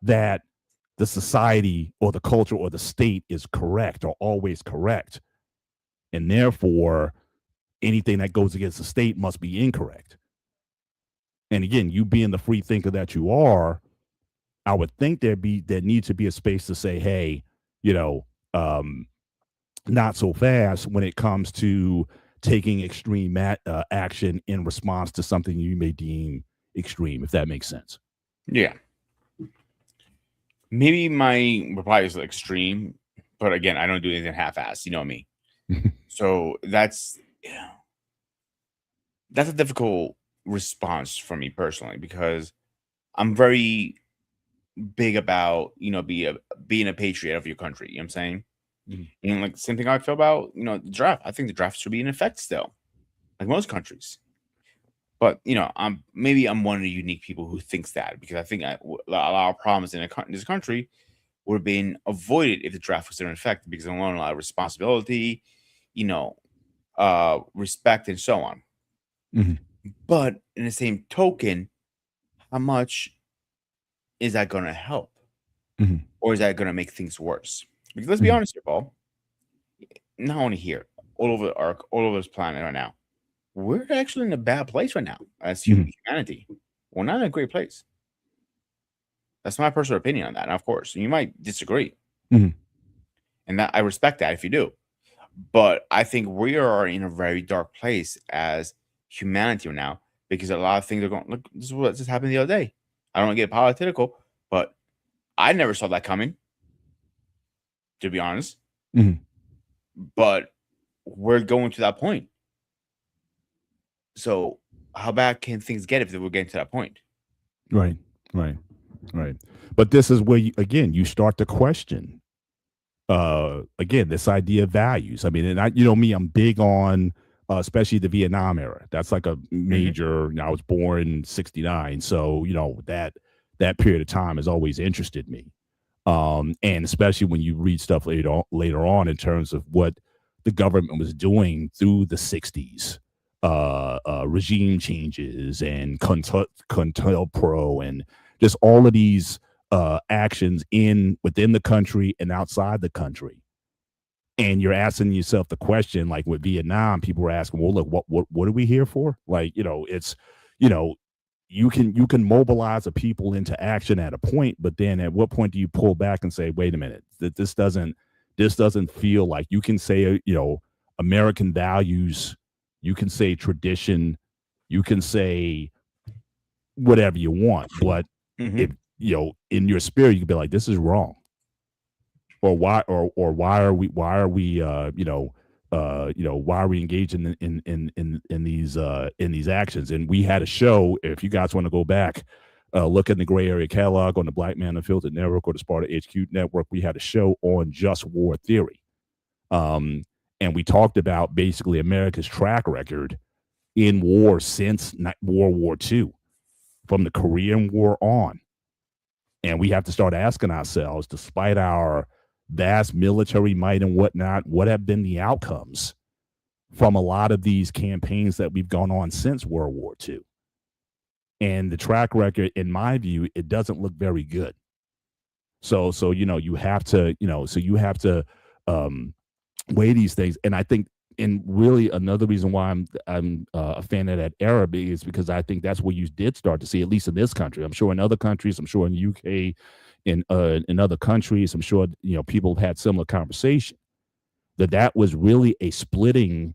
that the society or the culture or the state is correct or always correct. And therefore, anything that goes against the state must be incorrect. And again, you being the free thinker that you are, I would think there needs to be a space to say, hey, you know, not so fast when it comes to taking extreme action in response to something you may deem extreme, if that makes sense. Yeah. Maybe my reply is extreme, but again, I don't do anything half-assed. You know me. So that's a difficult response for me personally, because I'm very big about being a patriot of your country. You know what I'm saying? Mm-hmm. And like same thing I feel about the draft. I think the draft should be in effect still, like most countries. But I'm one of the unique people who thinks that, because I think a lot of problems in this country would have been avoided if the draft was in effect, because they learn a lot of responsibility, respect, and so on. Mm-hmm. But in the same token, how much is that going to help? Mm-hmm. Or is that going to make things worse? Because let's be honest here, Paul. Not only here, all over this planet right now, we're actually in a bad place right now as humanity. We're not in a great place. That's my personal opinion on that. And of course, you might disagree. Mm-hmm. And that I respect that if you do. But I think we are in a very dark place as humanity right now, because a lot of things are going. Look, this is what just happened the other day. I don't want to get political, but I never saw that coming, to be honest. Mm-hmm. But we're going to that point. So how bad can things get if we're getting to that point? Right. But this is where you start to question again, this idea of values. I mean, and I'm big on especially the Vietnam era. That's like a major. I was born in '69, so that period of time has always interested me. And especially when you read stuff later on in terms of what the government was doing through the '60s, regime changes and CONTELPRO and just all of these actions within the country and outside the country. And you're asking yourself the question, like with Vietnam, people were asking, well, look, what are we here for? Like, it's, you can mobilize a people into action at a point, but then at what point do you pull back and say, wait a minute, that this doesn't feel like you can say, American values, you can say tradition, you can say whatever you want, but if in your spirit you can be like, this is wrong, or why are we why are we engaged in these actions? And we had a show, if you guys want to go back, look in the Gray Area catalog on the Black Man Unfiltered Network or the Sparta HQ Network. We had a show on just war theory, and we talked about basically America's track record in war since World War II, from the Korean War on. And we have to start asking ourselves, despite our vast military might and whatnot, what have been the outcomes from a lot of these campaigns that we've gone on since World War II? And the track record, in my view, it doesn't look very good. So you have to weigh these things. And I think, and really another reason why I'm a fan of that era is because I think that's where you did start to see, at least in this country. I'm sure in other countries, I'm sure in the UK, in other countries, I'm sure people have had similar conversation, that was really a splitting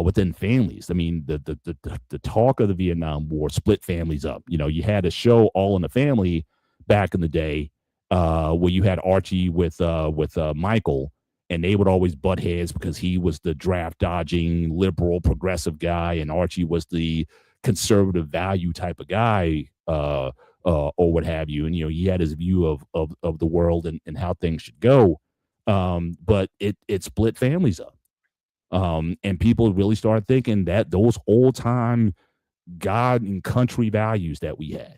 within families. I mean, the talk of the Vietnam War split families up. You had a show, All in the Family, back in the day, where you had Archie with Michael. And they would always butt heads because he was the draft dodging liberal progressive guy, and Archie was the conservative value type of guy, or what have you. And he had his view of the world and how things should go. But it split families up, and people really started thinking that those old time God and country values that we had,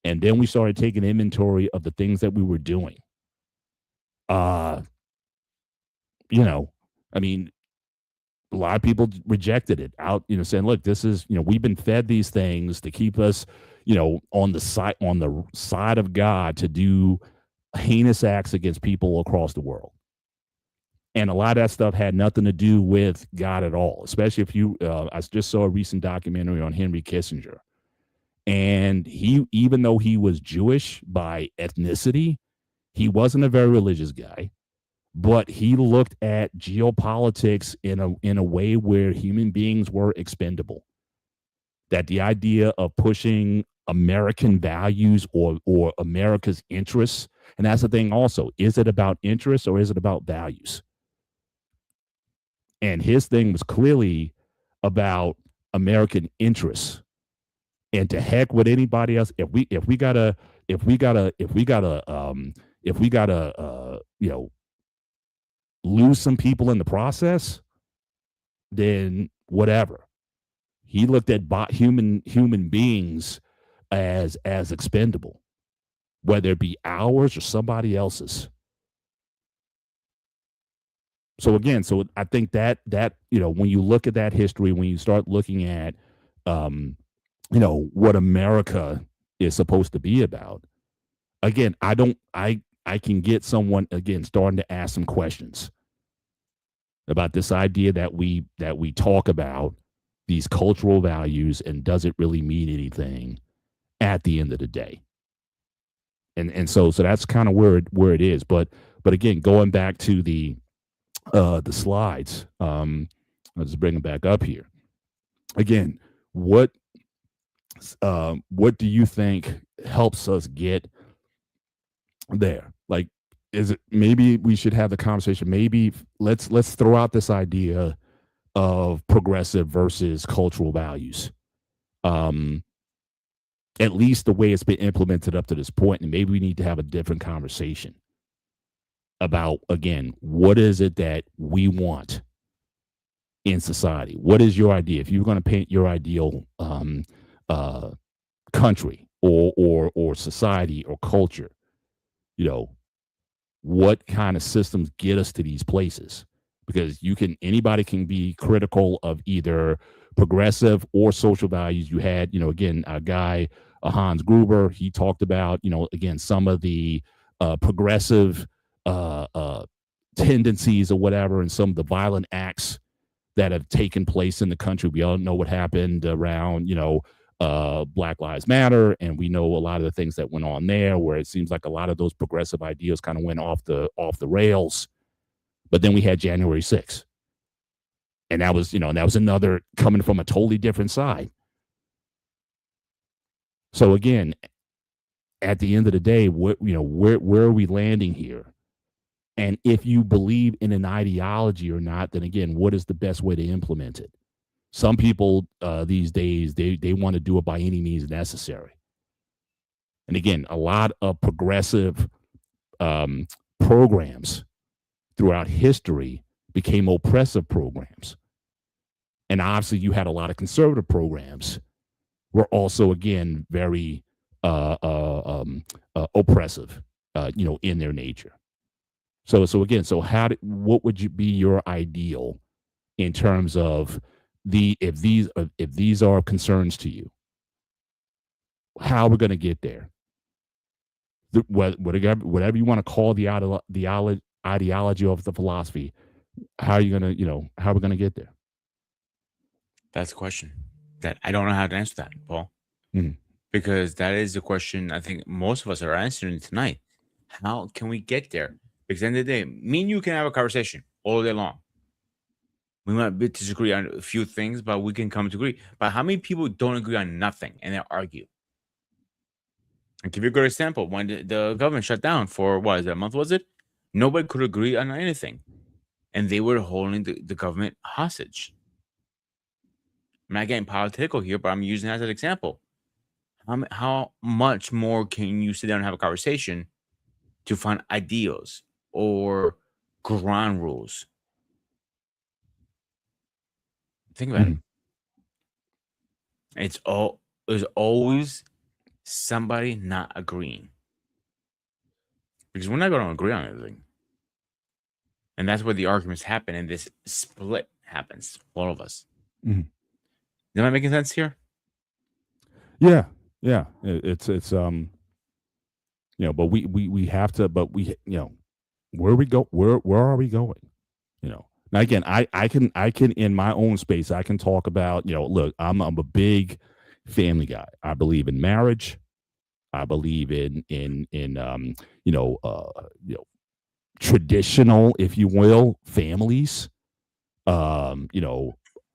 and then we started taking inventory of the things that we were doing. I mean, a lot of people rejected it out, saying, look, this is, we've been fed these things to keep us, on the side of God, to do heinous acts against people across the world. And a lot of that stuff had nothing to do with God at all, especially if you, I just saw a recent documentary on Henry Kissinger. And he, even though he was Jewish by ethnicity, he wasn't a very religious guy, but he looked at geopolitics in a way where human beings were expendable. That the idea of pushing American values or America's interests, and that's the thing also, is it about interests or is it about values? And his thing was clearly about American interests. And to heck with anybody else, if we gotta lose some people in the process, then whatever. He looked at human beings as expendable, whether it be ours or somebody else's. So again, I think that when you look at that history, when you start looking at what America is supposed to be about, again, I can get someone again starting to ask some questions about this idea that we talk about these cultural values, and does it really mean anything at the end of the day? And so that's kind of where it is. But again, going back to the slides, I'll just bring them back up here. Again, what do you think helps us get there? Like, is it, maybe we should have the conversation, maybe let's throw out this idea of progressive versus cultural values, at least the way it's been implemented up to this point, and maybe we need to have a different conversation about, again, what is it that we want in society? What is your idea? If you're going to paint your ideal country or society or culture, what kind of systems get us to these places? Because anybody can be critical of either progressive or social values. You had, again, a guy, Hans Gruber, he talked about, again, some of the progressive tendencies or whatever, and some of the violent acts that have taken place in the country. We all know what happened around, Black Lives Matter, and we know a lot of the things that went on there, where it seems like a lot of those progressive ideas kind of went off the rails. But then we had January 6th, and that was another coming from a totally different side. So again, at the end of the day, where are we landing here? And if you believe in an ideology or not, then again, what is the best way to implement it? Some people these days, they want to do it by any means necessary. And again, a lot of progressive programs throughout history became oppressive programs. And obviously you had a lot of conservative programs were also, again, very oppressive, in their nature. So again, what would be your ideal in terms of if these are concerns to you, how we're going to get there? Whatever you want to call the ideology of the philosophy, how are you going to, how we're going to get there? That's a question that I don't know how to answer that, Paul. Because that is the question I think most of us are answering tonight. How can we get there? Because at the end of the day, me and you can have a conversation all day long. We might disagree on a few things, but we can come to agree. But how many people don't agree on nothing and they argue? I'll give you a good example. When the government shut down for, what is that, a month, was it? Nobody could agree on anything. And they were holding the government hostage. I'm not getting political here, but I'm using that as an example. How much more can you sit down and have a conversation to find ideals or ground rules? Think about it. There's always somebody not agreeing, because we're not going to agree on anything. And that's where the arguments happen, and this split happens for all of us. Am I making sense here? Yeah. It's but we have to, but we, where are we going? Now again, I can in my own space, I can talk about, look, I'm a big family guy. I believe in marriage. I believe in traditional, if you will, families.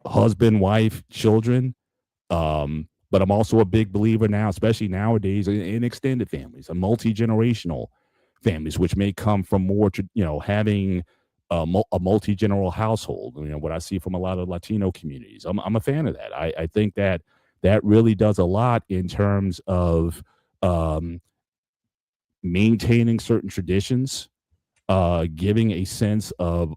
Husband, wife, children. But I'm also a big believer now, especially nowadays, in extended families, and multi-generational families, which may come from more, having a multi-general household. What I see from a lot of Latino communities. I'm a fan of that. I think that really does a lot in terms of maintaining certain traditions, giving a sense of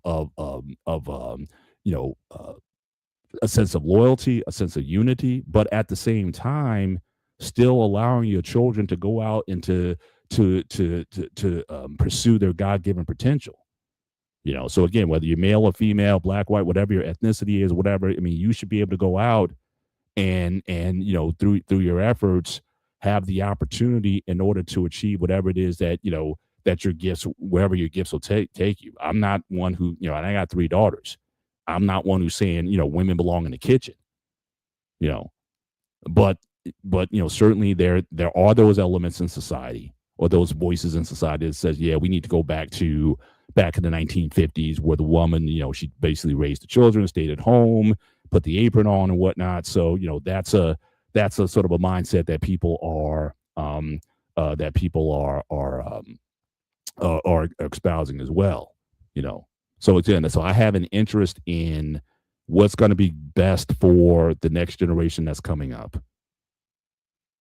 a sense of loyalty, a sense of unity, but at the same time, still allowing your children to go out and to pursue their God-given potential. So again, whether you're male or female, black, white, whatever your ethnicity is, whatever, you should be able to go out and through your efforts, have the opportunity in order to achieve whatever it is that that your gifts, wherever your gifts will take you. I'm not one who, and I got 3 daughters. I'm not one who's saying, women belong in the kitchen, but certainly there are those elements in society, or those voices in society that says, yeah, we need to go back in the 1950s, where the woman, she basically raised the children, stayed at home, put the apron on and whatnot. So, that's a sort of a mindset that people are espousing as well, So again, so I have an interest in what's going to be best for the next generation that's coming up.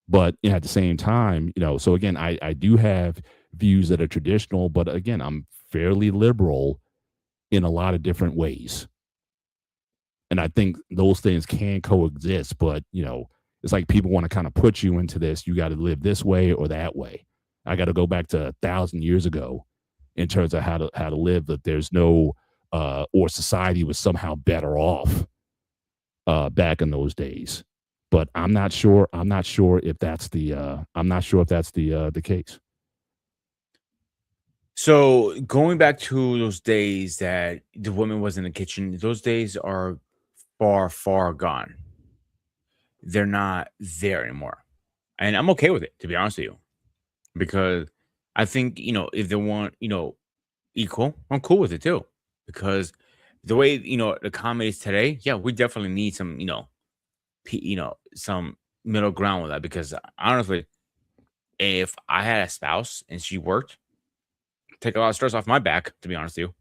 But at the same time, so again, I do have views that are traditional, but again, I'm fairly liberal in a lot of different ways. And I think those things can coexist, but it's like people want to kind of put you into this. You got to live this way or that way. I got to go back to 1,000 years ago in terms of how to live. That there's no or society was somehow better off back in those days. But I'm not sure if that's the case. So going back to those days that the woman was in the kitchen, those days are far, far gone. They're not there anymore. And I'm okay with it, to be honest with you, because I think, if they want, equal, I'm cool with it too. Because the way, the comedy is today, yeah, we definitely need some, some middle ground with that. Because honestly, if I had a spouse and she worked, take a lot of stress off my back, to be honest with you.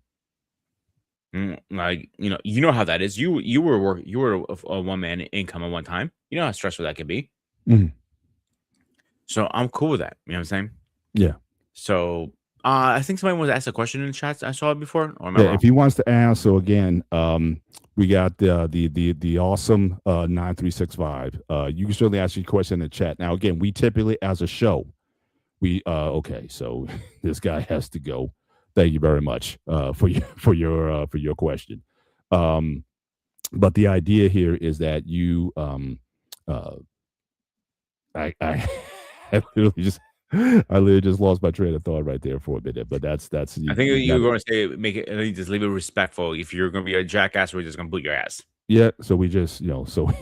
Like, you know how that is. You were a one man income at one time. You know how stressful that can be. Mhm. So I'm cool with that. You know what I'm saying? Yeah. So I think somebody was asked a question in the chat. I saw it before. Or am I Yeah, wrong? if he wants to ask, so again, we got the awesome 9365. You can certainly ask your question in the chat. Now, again, we typically, as a show, we okay, so this guy has to go. Thank you very much for your question. But the idea here is that you I I literally just lost my train of thought right there for a minute. But that's I think you were going to say make it just leave it respectful. If you're going to be a jackass, we're just going to boot your ass. Yeah, so we just so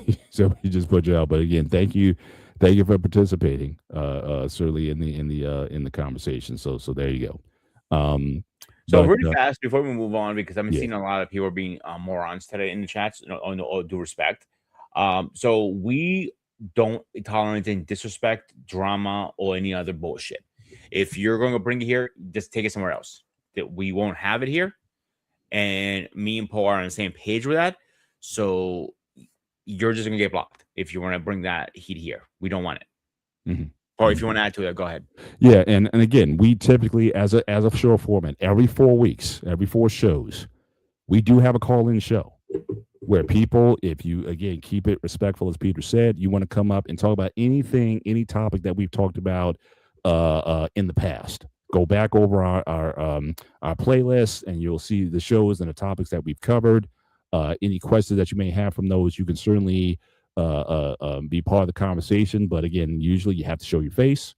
we just put you out. But again, thank you for participating. Certainly in the conversation. So there you go. So really fast before we move on, because I've been Yeah. seeing a lot of people being morons today in the chats. On all due respect, so we don't tolerate any disrespect, drama, or any other bullshit. If you're going to bring it here, just take it somewhere else. That we won't have it here, and me and Paul are on the same page with that. So you're just gonna get blocked if you want to bring that heat here. We don't want it. Mhm. Or if you want to add to it, go ahead. Yeah, and again, we typically, as a show format, every 4 weeks, every 4 shows, we do have a call-in show where people, if you again keep it respectful, as Peter said, you want to come up and talk about anything, any topic that we've talked about in the past. Go back over our playlist, and you'll see the shows and the topics that we've covered. Any questions that you may have from those, you can certainly be part of the conversation. But again, usually you have to show your face.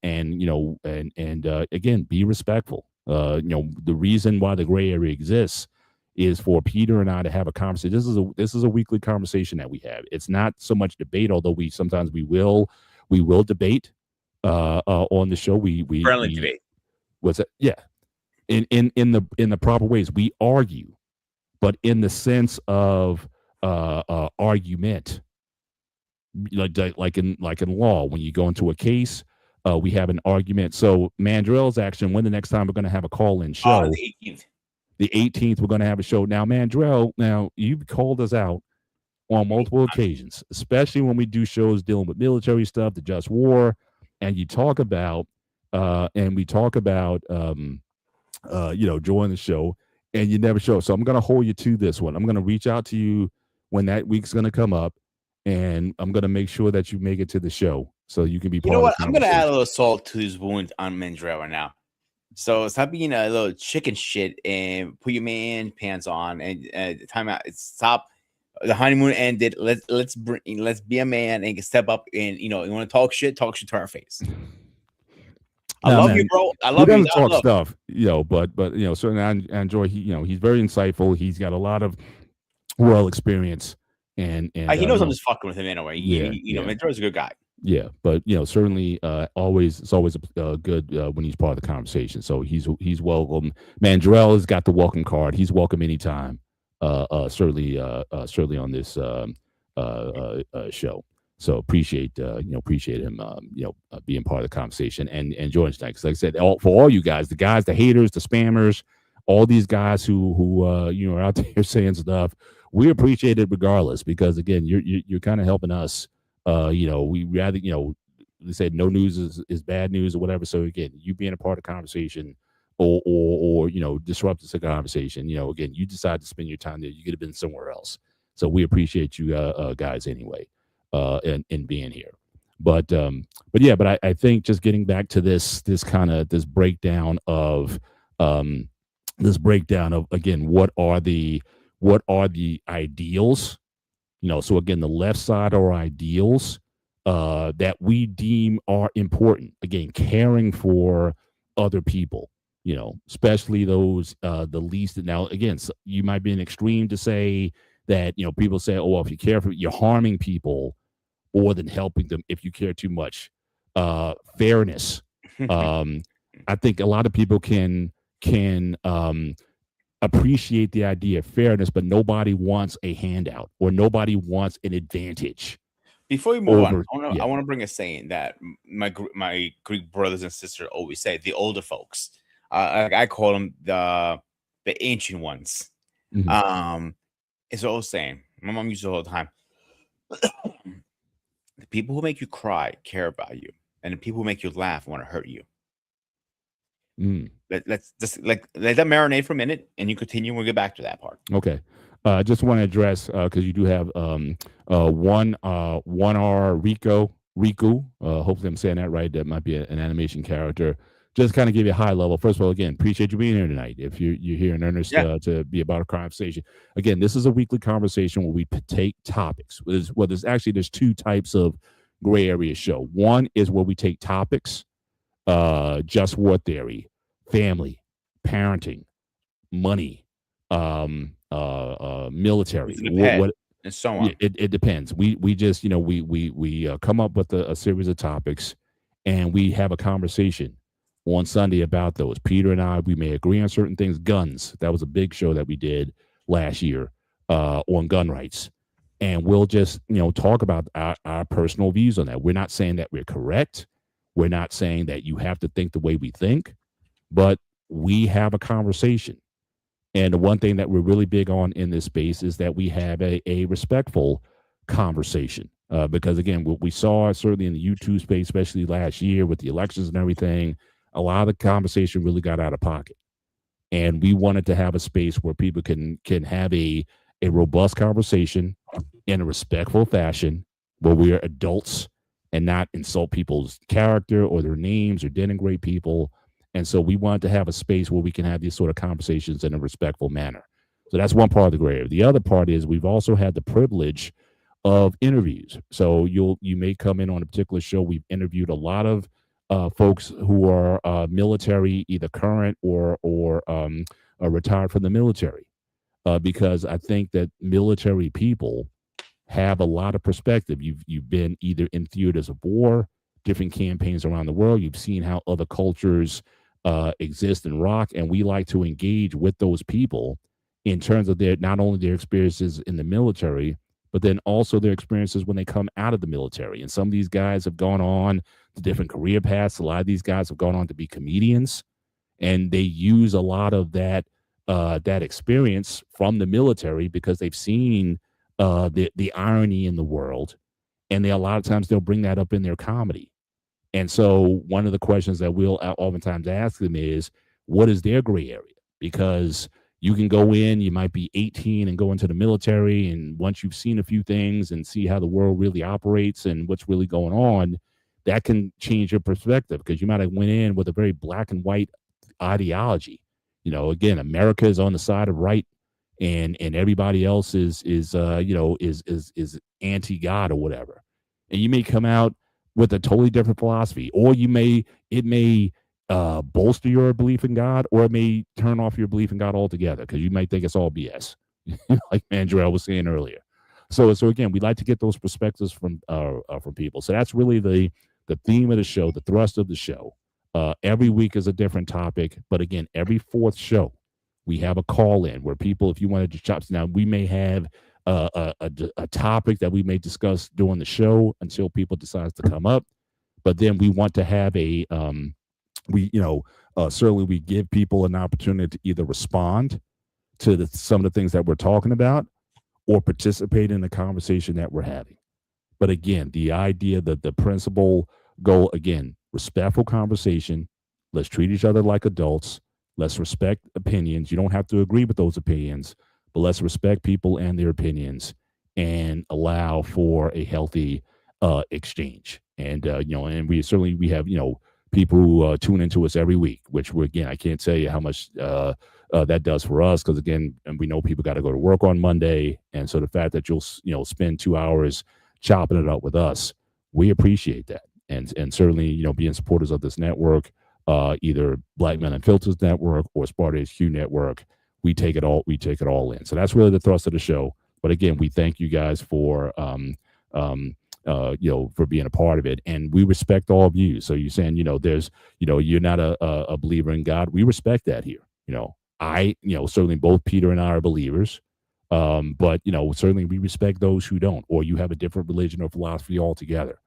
and again, be respectful. The reason why the gray area exists is for Peter and I to have a conversation. This is a weekly conversation that we have. It's not so much debate, although we will debate on the show. We Friendly debate. What's that? Yeah, in the proper ways. We argue, but in the sense of argument, like in law, when you go into a case, we have an argument. So Mandrell's action. When the next time we're going to have a call-in show? The 18th. The 18th, we're going to have a show. Now, Mandrell, you've called us out on multiple occasions, especially when we do shows dealing with military stuff, the just war, and you talk about joining the show, and you never show. So I'm going to hold you to this one. I'm going to reach out to you when that week's going to come up, and I'm going to make sure that you make it to the show so you can be part of the I'm going to add a little salt to his wound on Mandrell right now. So stop being a little chicken shit and put your man pants on and time out. Stop. The honeymoon ended. Let's be a man and step up. And you want to talk shit to our face. I love you, bro. I love you. Talk stuff, but certainly I enjoy. He's very insightful. He's got a lot of world experience, and he knows I'm just fucking with him anyway. Mandrell's a good guy. Yeah, but certainly, it's always good when he's part of the conversation. So he's welcome. Mandrell has got the welcome card. He's welcome anytime. Certainly on this show. So appreciate him being part of the conversation and joining tonight. Because like I said, for all you guys, the haters, the spammers, all these guys who are out there saying stuff, we appreciate it regardless. Because again, you're kind of helping us. We rather, they said no news is bad news or whatever. So again, you being a part of the conversation or disrupt the conversation, again, you decide to spend your time there. You could have been somewhere else. So we appreciate you guys anyway, and being here. But I think just getting back to this breakdown of again, what are the ideals? So again, the left side are ideals that we deem are important. Again, caring for other people, especially those the least. Now, again, you might be an extreme to say that people say, "Oh, well, if you care for, you're harming people more than helping them if you care too much." Fairness. I think a lot of people can appreciate the idea of fairness, but nobody wants a handout or nobody wants an advantage. Before we move on, I want to bring a saying that my Greek brothers and sisters always say, the older folks. I call them the ancient ones. Mm-hmm. It's an old saying. My mom uses it all the time. The people who make you cry care about you, and the people who make you laugh want to hurt you. Let's just let that marinate for a minute, and you continue. We'll get back to that part. Okay. I just want to address because you do have one R Riku. Hopefully I'm saying that right. That might be an animation character. Just kind of give you a high level. First of all, again, appreciate you being here tonight. If you're here in earnest to be about a conversation. Again, this is a weekly conversation where we take topics. There's two types of gray area show. One is where we take topics, just war theory, family, parenting, money, military, and so on. It depends. We just we come up with a series of topics, and we have a conversation on Sunday about those. Peter and I, we may agree on certain things. Guns, that was a big show that we did last year on gun rights, and we'll just talk about our personal views on that. We're not saying that we're correct. We're not saying that you have to think the way we think, but we have a conversation. And the one thing that we're really big on in this space is that we have a respectful conversation. Because again, what we saw certainly in the YouTube space, especially last year with the elections and everything, a lot of the conversation really got out of pocket. And we wanted to have a space where people can have a robust conversation in a respectful fashion, where we are adults and not insult people's character or their names or denigrate people. And so we wanted to have a space where we can have these sort of conversations in a respectful manner. So that's one part of the gray area. The other part is we've also had the privilege of interviews. So you may come in on a particular show. We've interviewed a lot of folks who are military, either current or retired from the military, because I think that military people have a lot of perspective. You've been either in theaters of war, different campaigns around the world. You've seen how other cultures exist and rock, and we like to engage with those people in terms of their not only their experiences in the military, but then also their experiences when they come out of the military. And some of these guys have gone on to different career paths. A lot of these guys have gone on to be comedians, and they use a lot of that experience from the military because they've seen the irony in the world, and they a lot of times they'll bring that up in their comedy. And so one of the questions that we'll oftentimes ask them is, what is their gray area? Because you can go in, you might be 18 and go into the military, and once you've seen a few things and see how the world really operates and what's really going on, that can change your perspective because you might have went in with a very black and white ideology. Again, America is on the side of right, and everybody else is anti-God or whatever. And you may come out with a totally different philosophy, or it may bolster your belief in God, or it may turn off your belief in God altogether because you might think it's all BS, like Mandrell was saying earlier. So again, we like to get those perspectives from people. So that's really the theme of the show, the thrust of the show. Every week is a different topic, but again, every fourth show we have a call in where people, if you wanted to chop, now we may have a topic that we may discuss during the show until people decide to come up, but then we want to have a certainly we give people an opportunity to either respond to some of the things that we're talking about or participate in the conversation that we're having. But again, the idea that the principal goal, again, respectful conversation. Let's treat each other like adults. Let's respect opinions. You don't have to agree with those opinions, but let's respect people and their opinions and allow for a healthy exchange. And and we have people who tune into us every week, which I can't tell you how much that does for us, because again, and we know people got to go to work on Monday, and so the fact that you'll spend 2 hours chopping it up with us, we appreciate that, and certainly being supporters of this network, either Black Man Unfiltered Network or Sparta HQ Network, we take it all in. So that's really the thrust of the show. But again, we thank you guys for for being a part of it, and we respect all views. So you're saying there's you're not a believer in God. We respect that here. I certainly both Peter and I are believers, but certainly we respect those who don't, or you have a different religion or philosophy altogether.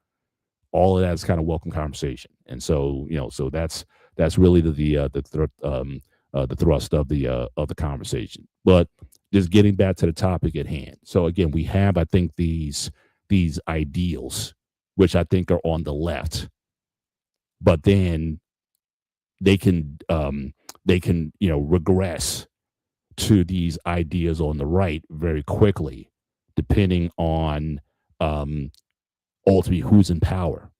All of that is kind of welcome conversation, and so so that's really the thrust of the conversation. But just getting back to the topic at hand. So again, we have, I think, these ideals, which I think are on the left, but then they can regress to these ideas on the right very quickly, depending on ultimately who's in power,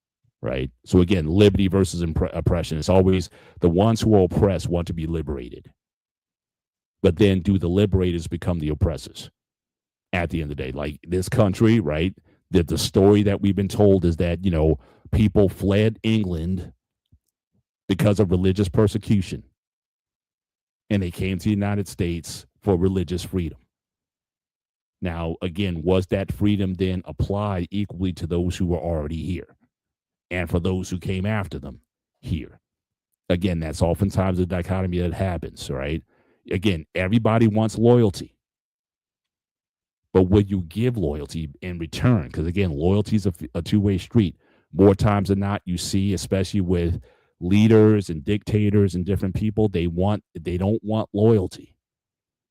right? So again, liberty versus oppression. It's always the ones who are oppressed want to be liberated, but then do the liberators become the oppressors at the end of the day? Like this country, right? The story that we've been told is that people fled England because of religious persecution, and they came to the United States for religious freedom. Now, again, was that freedom then applied equally to those who were already here and for those who came after them here? Again, that's oftentimes the dichotomy that happens, right? Again, everybody wants loyalty, but would you give loyalty in return? Because again, loyalty is a two-way street. More times than not, you see, especially with leaders and dictators and different people, they don't want loyalty.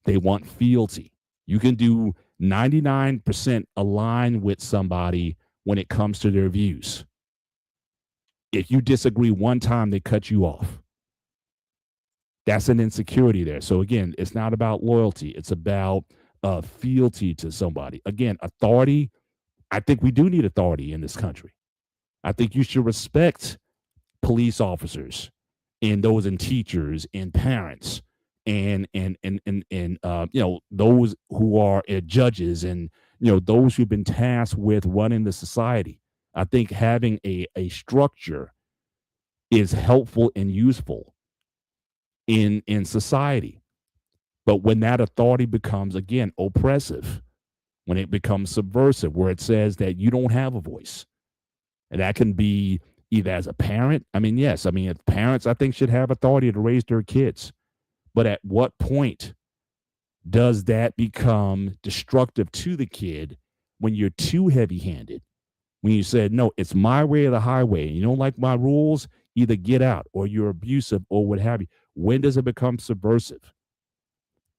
They want fealty. You can do 99% align with somebody when it comes to their views. If you disagree one time, they cut you off. That's an insecurity there. So again, it's not about loyalty. It's about fealty to somebody. Again, authority. I think we do need authority in this country. I think you should respect police officers and those and teachers and parents and those who are judges and those who've been tasked with running the society. I think having a structure is helpful and useful in society. But when that authority becomes, again, oppressive, when it becomes subversive, where it says that you don't have a voice, and that can be either as a parent. I mean, yes, I mean, parents, I think, should have authority to raise their kids. But at what point does that become destructive to the kid when you're too heavy handed? When you said, no, it's my way or the highway, and you don't like my rules, either get out or you're abusive or what have you. When does it become subversive?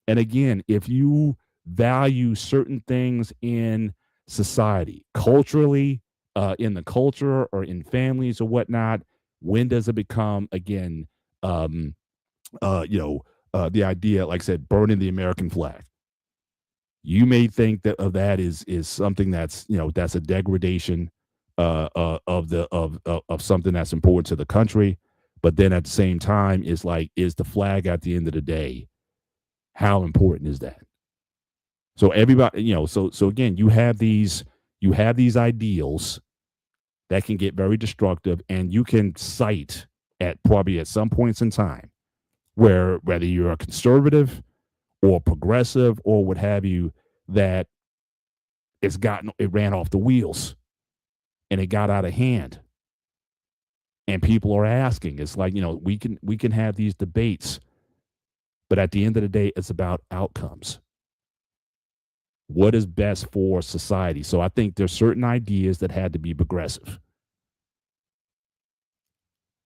And again, if you value certain things in society, culturally, in the culture or in families or whatnot, when does it become, again, um, the idea, like I said, burning the American flag? You may think that of that is something that's, that's a degradation of something that's important to the country, but then at the same time, is like, is the flag at the end of the day, how important is that? So everybody, so again, you have these ideals that can get very destructive, and you can cite at some points in time where, whether you're a conservative or progressive or what have you, that it ran off the wheels and it got out of hand. And people are asking, it's like, we can have these debates, but at the end of the day, it's about outcomes. What is best for society? So I think there's certain ideas that had to be progressive.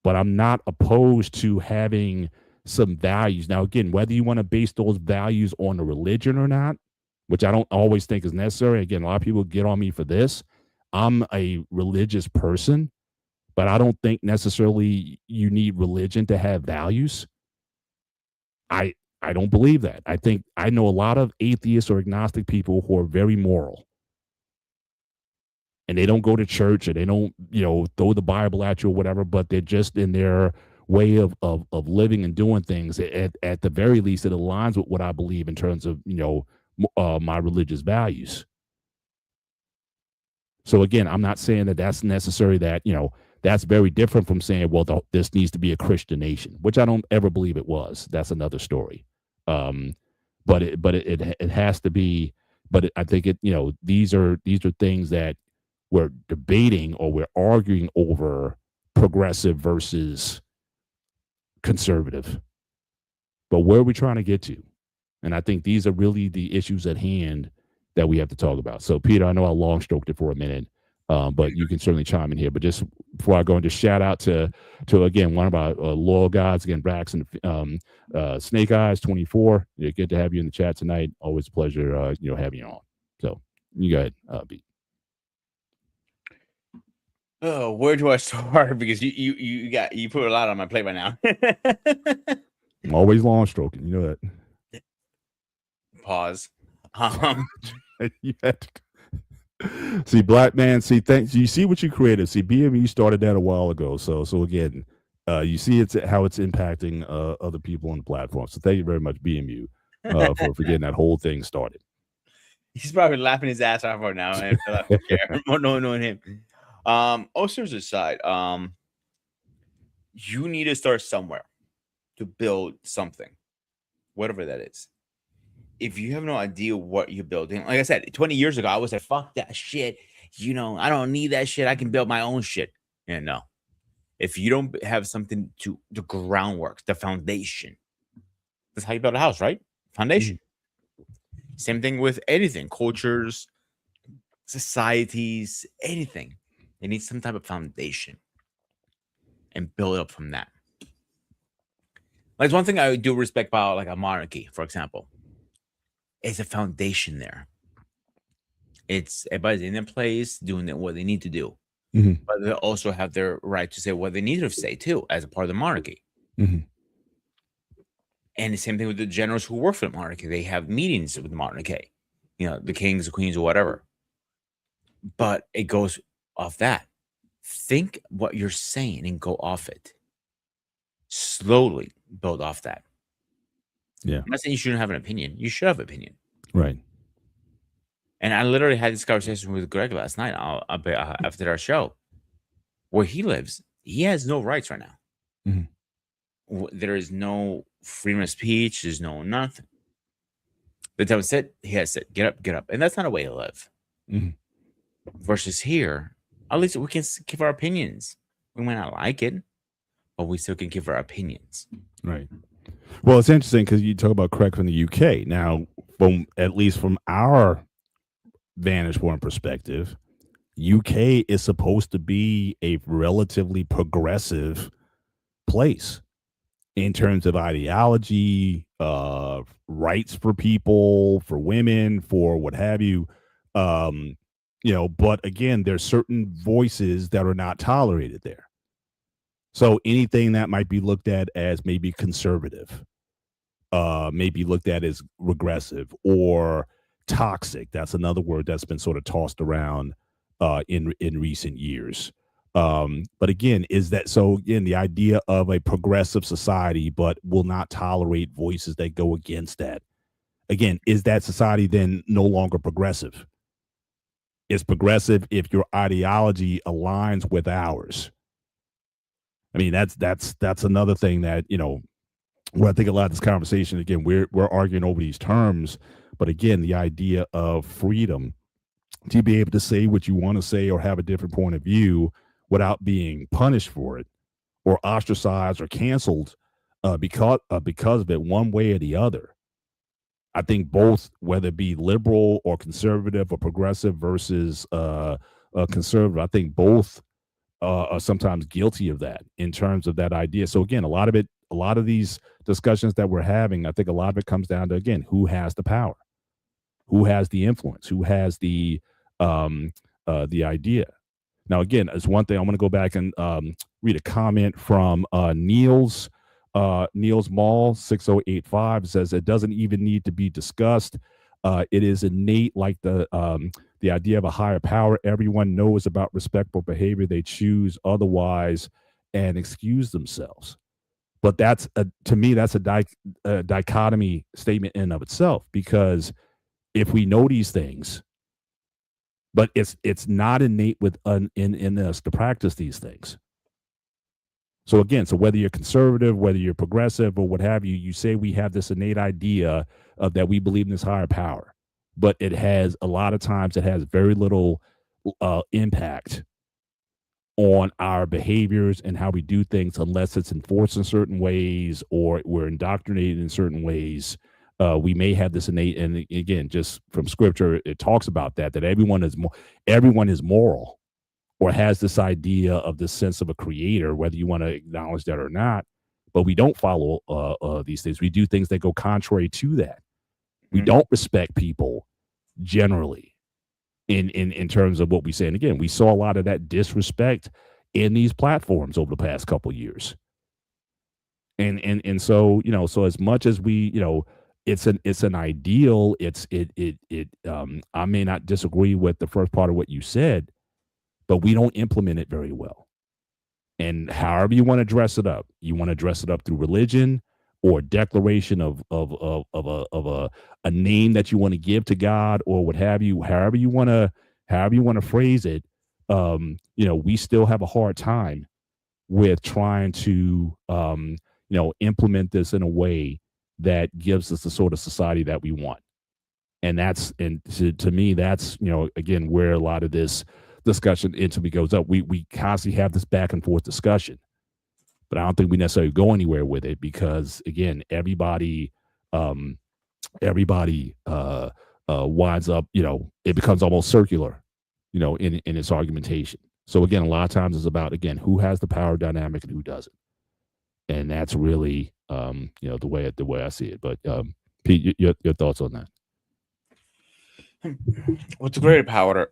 But I'm not opposed to having some values. Now, again, whether you want to base those values on a religion or not, which I don't always think is necessary. Again, a lot of people get on me for this. I'm a religious person, but I don't think necessarily you need religion to have values. I don't believe that. I know a lot of atheists or agnostic people who are very moral, and they don't go to church, and they don't, throw the Bible at you or whatever, but they're just in their way of living and doing things. At the very least, it aligns with what I believe in terms of, my religious values. So again, I'm not saying that that's necessary, that, that's very different from saying, well, this needs to be a Christian nation, which I don't ever believe it was. That's another story. But it has to be. But I think these are things that we're debating, or we're arguing over, progressive versus conservative. But where are we trying to get to? And I think these are really the issues at hand that we have to talk about. So, Peter, I know I long stroked it for a minute, but you can certainly chime in here. But just before I go, and just shout out to again, one of our loyal guys, again, Braxton, Snake Eyes 24. Yeah, good to have you in the chat tonight. Always a pleasure, having you on. So you go ahead, Pete. Oh, where do I start? Because you put a lot on my plate right now. I'm always long stroking, you know that. Pause. You had to see, Black Man. See, thanks. You see what you created. See, BMU started that a while ago. So again, you see how it's impacting other people on the platform. So thank you very much, BMU, for getting that whole thing started. He's probably laughing his ass off right now, and more knowing him. All seriously aside, you need to start somewhere to build something, whatever that is. If you have no idea what you're building, like I said, 20 years ago, I was like, fuck that shit. I don't need that shit. I can build my own shit. And no, if you don't have something to the groundwork, the foundation, that's how you build a house, right? Foundation. Mm-hmm. Same thing with anything, cultures, societies, anything. They need some type of foundation and build up from that. Like, one thing I do respect about like a monarchy, for example, is a foundation there. It's everybody's in their place doing what they need to do. Mm-hmm. But they also have their right to say what they need to say too, as a part of the monarchy. Mm-hmm. And the same thing with the generals who work for the monarchy. They have meetings with the monarchy, the kings, the queens, or whatever. But it goes off that. Think what you're saying and go off it. Slowly build off that. Yeah. I'm not saying you shouldn't have an opinion. You should have an opinion. Right. And I literally had this conversation with Greg last night after our show. Where he lives, he has no rights right now. Mhm. There is no freedom of speech. There's no nothing. The devil said, he has said, get up. And that's not a way to live. Mhm. Versus here, at least we can give our opinions. We might not like it, but we still can give our opinions. Right. Well, it's interesting because you talk about Craig from the UK. Now, from at least from our vantage point perspective, UK is supposed to be a relatively progressive place in terms of ideology, rights for people, for women, for what have you. Um, but again, there's certain voices that are not tolerated there. So anything that might be looked at as maybe conservative, maybe looked at as regressive or toxic. That's another word that's been sort of tossed around in recent years. But again, is that so? Again, the idea of a progressive society, but will not tolerate voices that go against that. Again, is that society then no longer progressive? It's progressive if your ideology aligns with ours. I mean, that's another thing that well, I think a lot of this conversation again, we're arguing over these terms, but again, the idea of freedom to be able to say what you want to say or have a different point of view without being punished for it or ostracized or canceled because of it, one way or the other. I think both, whether it be liberal or conservative or progressive versus conservative, I think both are sometimes guilty of that in terms of that idea. So again, a lot of these discussions that we're having, I think a lot of it comes down to again, who has the power, who has the influence, who has the idea. Now, again, as one thing, I want to go back and read a comment from Niels Mall 6085 says it doesn't even need to be discussed. It is innate, like the idea of a higher power. Everyone knows about respectful behavior. They choose otherwise and excuse themselves. But to me, that's a dichotomy statement in and of itself, because if we know these things, but it's not innate in us to practice these things. So again, so whether you're conservative, whether you're progressive, or what have you, you say we have this innate idea of that we believe in this higher power, but it has a lot of times it has very little impact on our behaviors and how we do things unless it's enforced in certain ways or we're indoctrinated in certain ways. We may have this innate, and again, just from scripture, it talks about that everyone is moral or has this idea of this sense of a creator, whether you want to acknowledge that or not. But we don't follow these things. We do things that go contrary to that. We don't respect people generally in terms of what we say. And again, we saw a lot of that disrespect in these platforms over the past couple of years. And so, so as much as we, it's an ideal, I may not disagree with the first part of what you said, but we don't implement it very well. And however you want to dress it up, you want to dress it up through religion or declaration of a name that you want to give to God or what have you, however you want to phrase it. We still have a hard time with trying to implement this in a way that gives us the sort of society that we want. And to me, that's, again, where a lot of this discussion intimately goes up. We constantly have this back and forth discussion, but I don't think we necessarily go anywhere with it because, again, everybody winds up, it becomes almost circular, in its argumentation. So again, a lot of times it's about, again, who has the power dynamic and who doesn't. And that's really, the way I see it. But Pete, your thoughts on that? What's greater power,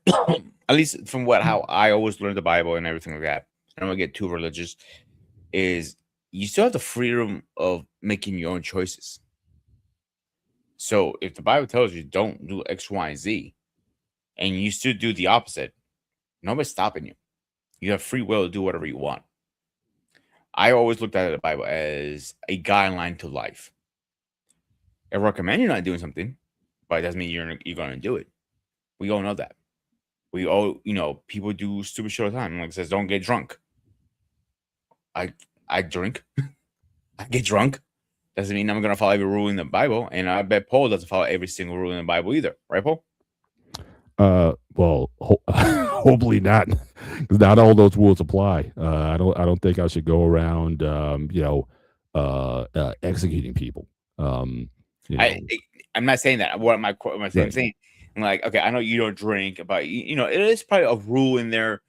at least from how I always learned the Bible and everything like that, I don't want to get too religious, is you still have the freedom of making your own choices. So if the Bible tells you don't do X, Y, and Z, and you still do the opposite, nobody's stopping you. You have free will to do whatever you want. I always looked at the Bible as a guideline to life. I recommend you're not doing something, but it doesn't mean you're going to do it. We all know that. We all, people do stupid shit all the time. Like it says, don't get drunk. I drink. I get drunk. Doesn't mean I'm going to follow every rule in the Bible. And I bet Paul doesn't follow every single rule in the Bible either. Right, Paul? Well, hopefully not, because not all those rules apply. I don't think I should go around, executing people. You know, I'm not saying that. What am I saying? right. Saying, I'm like, okay, I know you don't drink, but you know, it is probably a rule in there.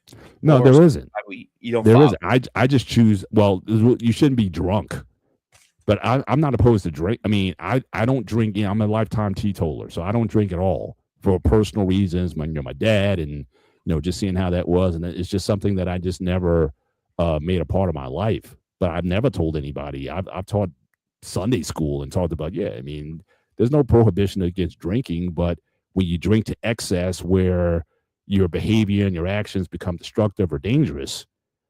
No, or there something isn't. that you don't There follow. isn't. I just choose. Well, you shouldn't be drunk, but I'm not opposed to drink. I mean, I don't drink. You know, I'm a lifetime teetotaler, so I don't drink at all for personal reasons. My dad, and just seeing how that was, and it's just something that I just never made a part of my life. But I've never told anybody. I've taught Sunday school and talked about, I mean, there's no prohibition against drinking, but when you drink to excess where your behavior and your actions become destructive or dangerous,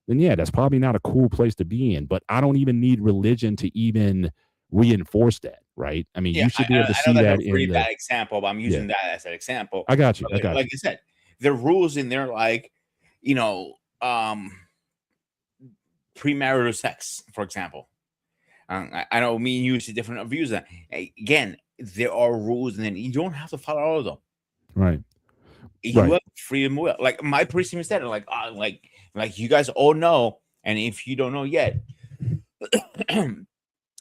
then that's probably not a cool place to be in. But I don't even need religion to even reinforce that, right? I mean, Yeah, you should be able to I know see that's a that pretty in the bad example, but I'm yeah. using that as an example. I got you. But like I said, there are rules in there, like premarital sex, for example. I know me and you see different views. Again, there are rules, and then you don't have to follow all of them. Right. You Right. have freedom of will. Like my priest even said, like you guys all know, and if you don't know yet,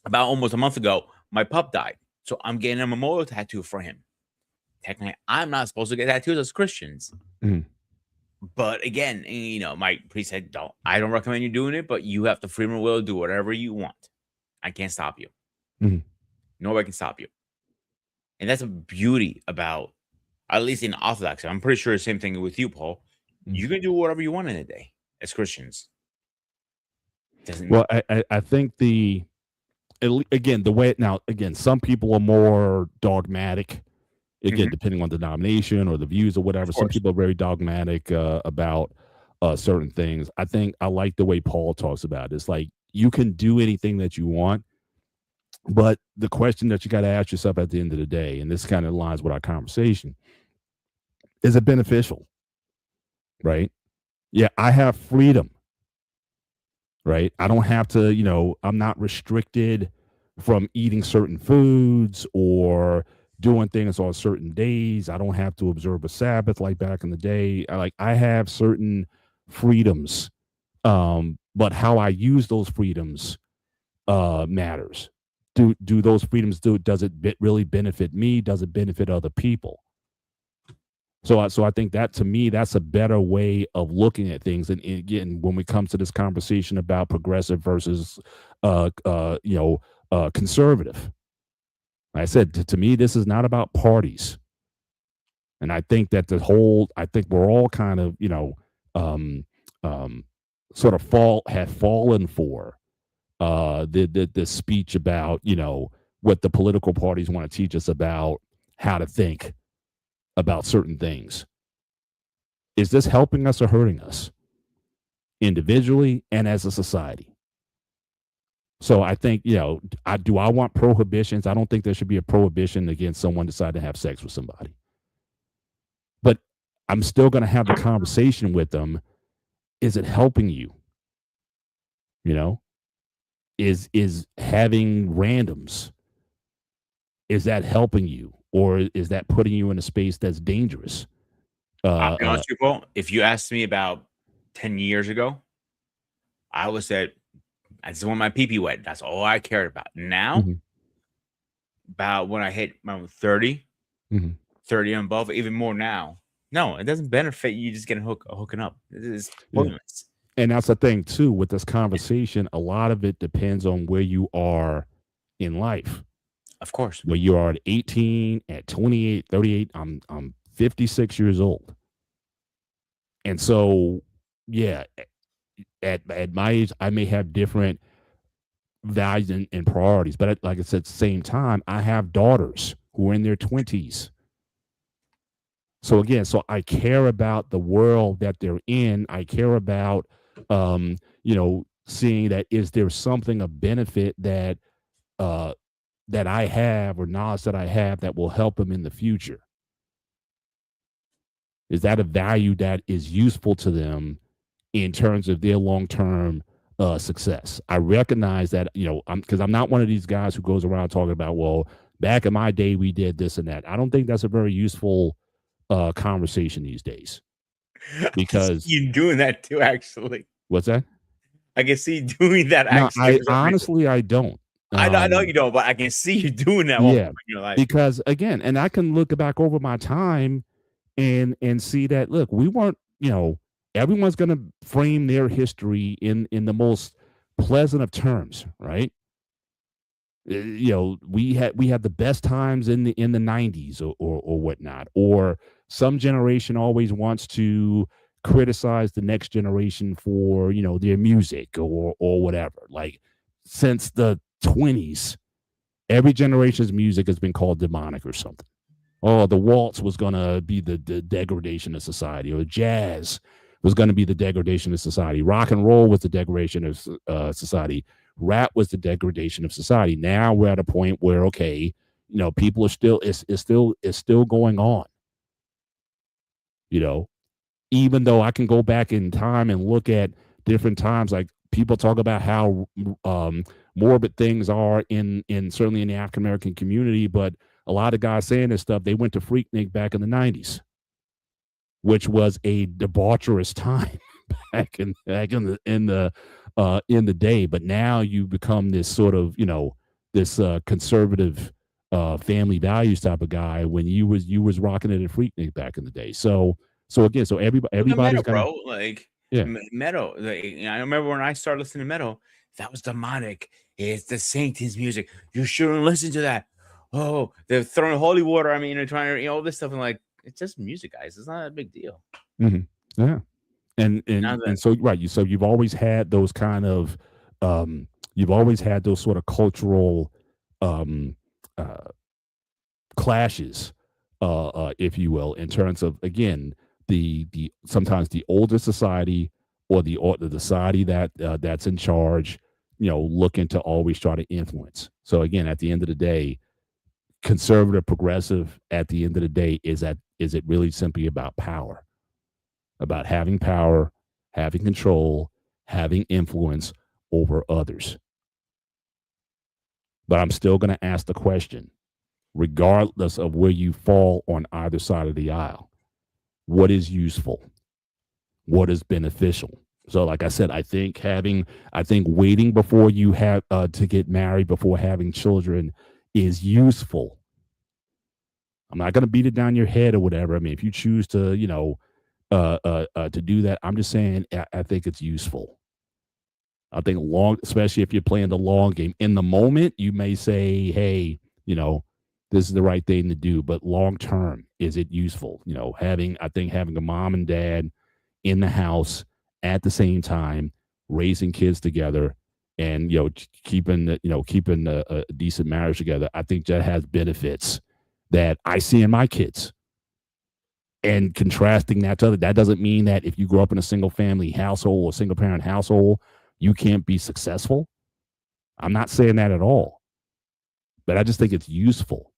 about almost a month ago, my pup died, so I'm getting a memorial tattoo for him. Technically, I'm not supposed to get tattoos as Christians. Mhm. But again, my priest said, I don't recommend you doing it, but you have the freedom of will to do whatever you want. I can't stop you. Mhm. Nobody can stop you. And that's a beauty about, at least in Orthodox. I'm pretty sure the same thing with you, Paul. Mhm. You can do whatever you want in a day as Christians. Well, I think again, the way now, again, some people are more dogmatic. Again, depending on the denomination or the views or whatever, some people are very dogmatic about certain things. I think I like the way Paul talks about it. It's like you can do anything that you want, but the question that you got to ask yourself at the end of the day, and this kind of aligns with our conversation, is it beneficial? Right? Yeah, I have freedom. Right? I don't have to, I'm not restricted from eating certain foods or doing things on certain days. I don't have to observe a Sabbath like back in the day. I have certain freedoms. But how I use those freedoms matters. Do those freedoms does it really benefit me? Does it benefit other people? So I think that, to me, that's a better way of looking at things. And again, when we come to this conversation about progressive versus, conservative, like I said, to me, this is not about parties. And I think that I think we're all kind of, um, sort of have fallen for the speech about, what the political parties want to teach us about how to think about certain things. Is this helping us or hurting us individually and as a society? So I think, I want prohibitions. I don't think there should be a prohibition against someone deciding to have sex with somebody. But I'm still going to have the conversation with them. Is it helping you? Is having randoms, is that helping you? Or is that putting you in a space that's dangerous? I'll be honest with you, Paul. If you asked me about 10 years ago, I would say I just want my pee-pee wet. That's all I cared about. Now, about when I hit around 30, 30 and above, even more now. No, it doesn't benefit you just getting hooking up. It is pointless. And that's the thing too with this conversation. A lot of it depends on where you are in life. Of course. Where you are at 18, at 28, 38. I'm 56 years old. And so, at my age, I may have different values and priorities. But like I said, at the same time, I have daughters who are in their 20s. So again, I care about the world that they're in. I care about, seeing that is there something of benefit that that I have or knowledge that I have that will help them in the future. Is that a value that is useful to them in terms of their long-term success. I recognize that, because I'm not one of these guys who goes around talking about, well, back in my day we did this and that. I don't think that's a very useful conversation these days, I can see because you doing that too, actually. what's that? I can see you doing that No, actually I for some reason. honestly I don't. I know you don't, but I can see you doing that one Yeah, point in your life. because again, and I can look back over my time and see that, look, we weren't, everyone's going to frame their history in the most pleasant of terms, right? We had the best times in the 90s or whatnot, or some generation always wants to criticize the next generation for their music or whatever. Like, since the 20s, every generation's music has been called demonic or something. Oh, the waltz was going to be the degradation of society, or jazz was going to be the degradation of society. Rock and roll was the degradation of society. Rap was the degradation of society. Now we're at a point where, okay, people are still, it's still going on, even though I can go back in time and look at different times. Like, people talk about how morbid things are in certainly in the African American community, but a lot of guys saying this stuff, they went to Freaknik back in the 90s, which was a debaucherous time back in the day. But now you become this sort of, this conservative family values type of guy, when you was rocking it at Freaknik back in the day. So again, so everybody's metal, kind of, bro. Like, yeah. Metal. Like, I remember when I started listening to metal, that was demonic. It's the Satan's music. You shouldn't listen to that. Oh, they're throwing holy water. I mean, they're trying to, all this stuff. And like, it's just music, guys. It's not a big deal. Yeah. And Now that so right, you've always had those kind of you've always had those sort of cultural um uh clashes, if you will, in terms of, again, the sometimes the older society, or the society that's in charge, looking to always try to influence. So again, at the end of the day, conservative, progressive, at the end of the day, is it really simply about power, about having power, having control, having influence over others? But I'm still going to ask the question, regardless of where you fall on either side of the aisle: what is useful? What is beneficial? So, like I said, I think waiting before you have to get married, before having children, is useful. I'm not going to beat it down your head or whatever. I mean, if you choose to, to do that, I'm just saying, I think it's useful. I think especially if you're playing the long game. In the moment, you may say, hey, this is the right thing to do, but long term, is it useful? I think having a mom and dad in the house at the same time, raising kids together, and keeping a decent marriage together, I think that has benefits that I see in my kids. And contrasting that to other, that doesn't mean that if you grow up in a single family household or single parent household, you can't be successful. I'm not saying that at all, but I just think it's useful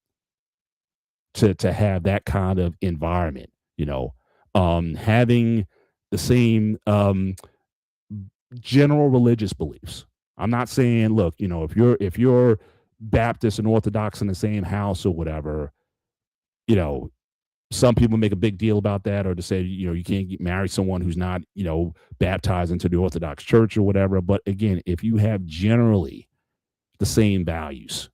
to have that kind of environment. Having the same general religious beliefs. I'm not saying, look, if you're Baptist and Orthodox in the same house or whatever, some people make a big deal about that, or to say, you can't marry someone who's not, baptized into the Orthodox Church or whatever. But again, if you have generally the same values,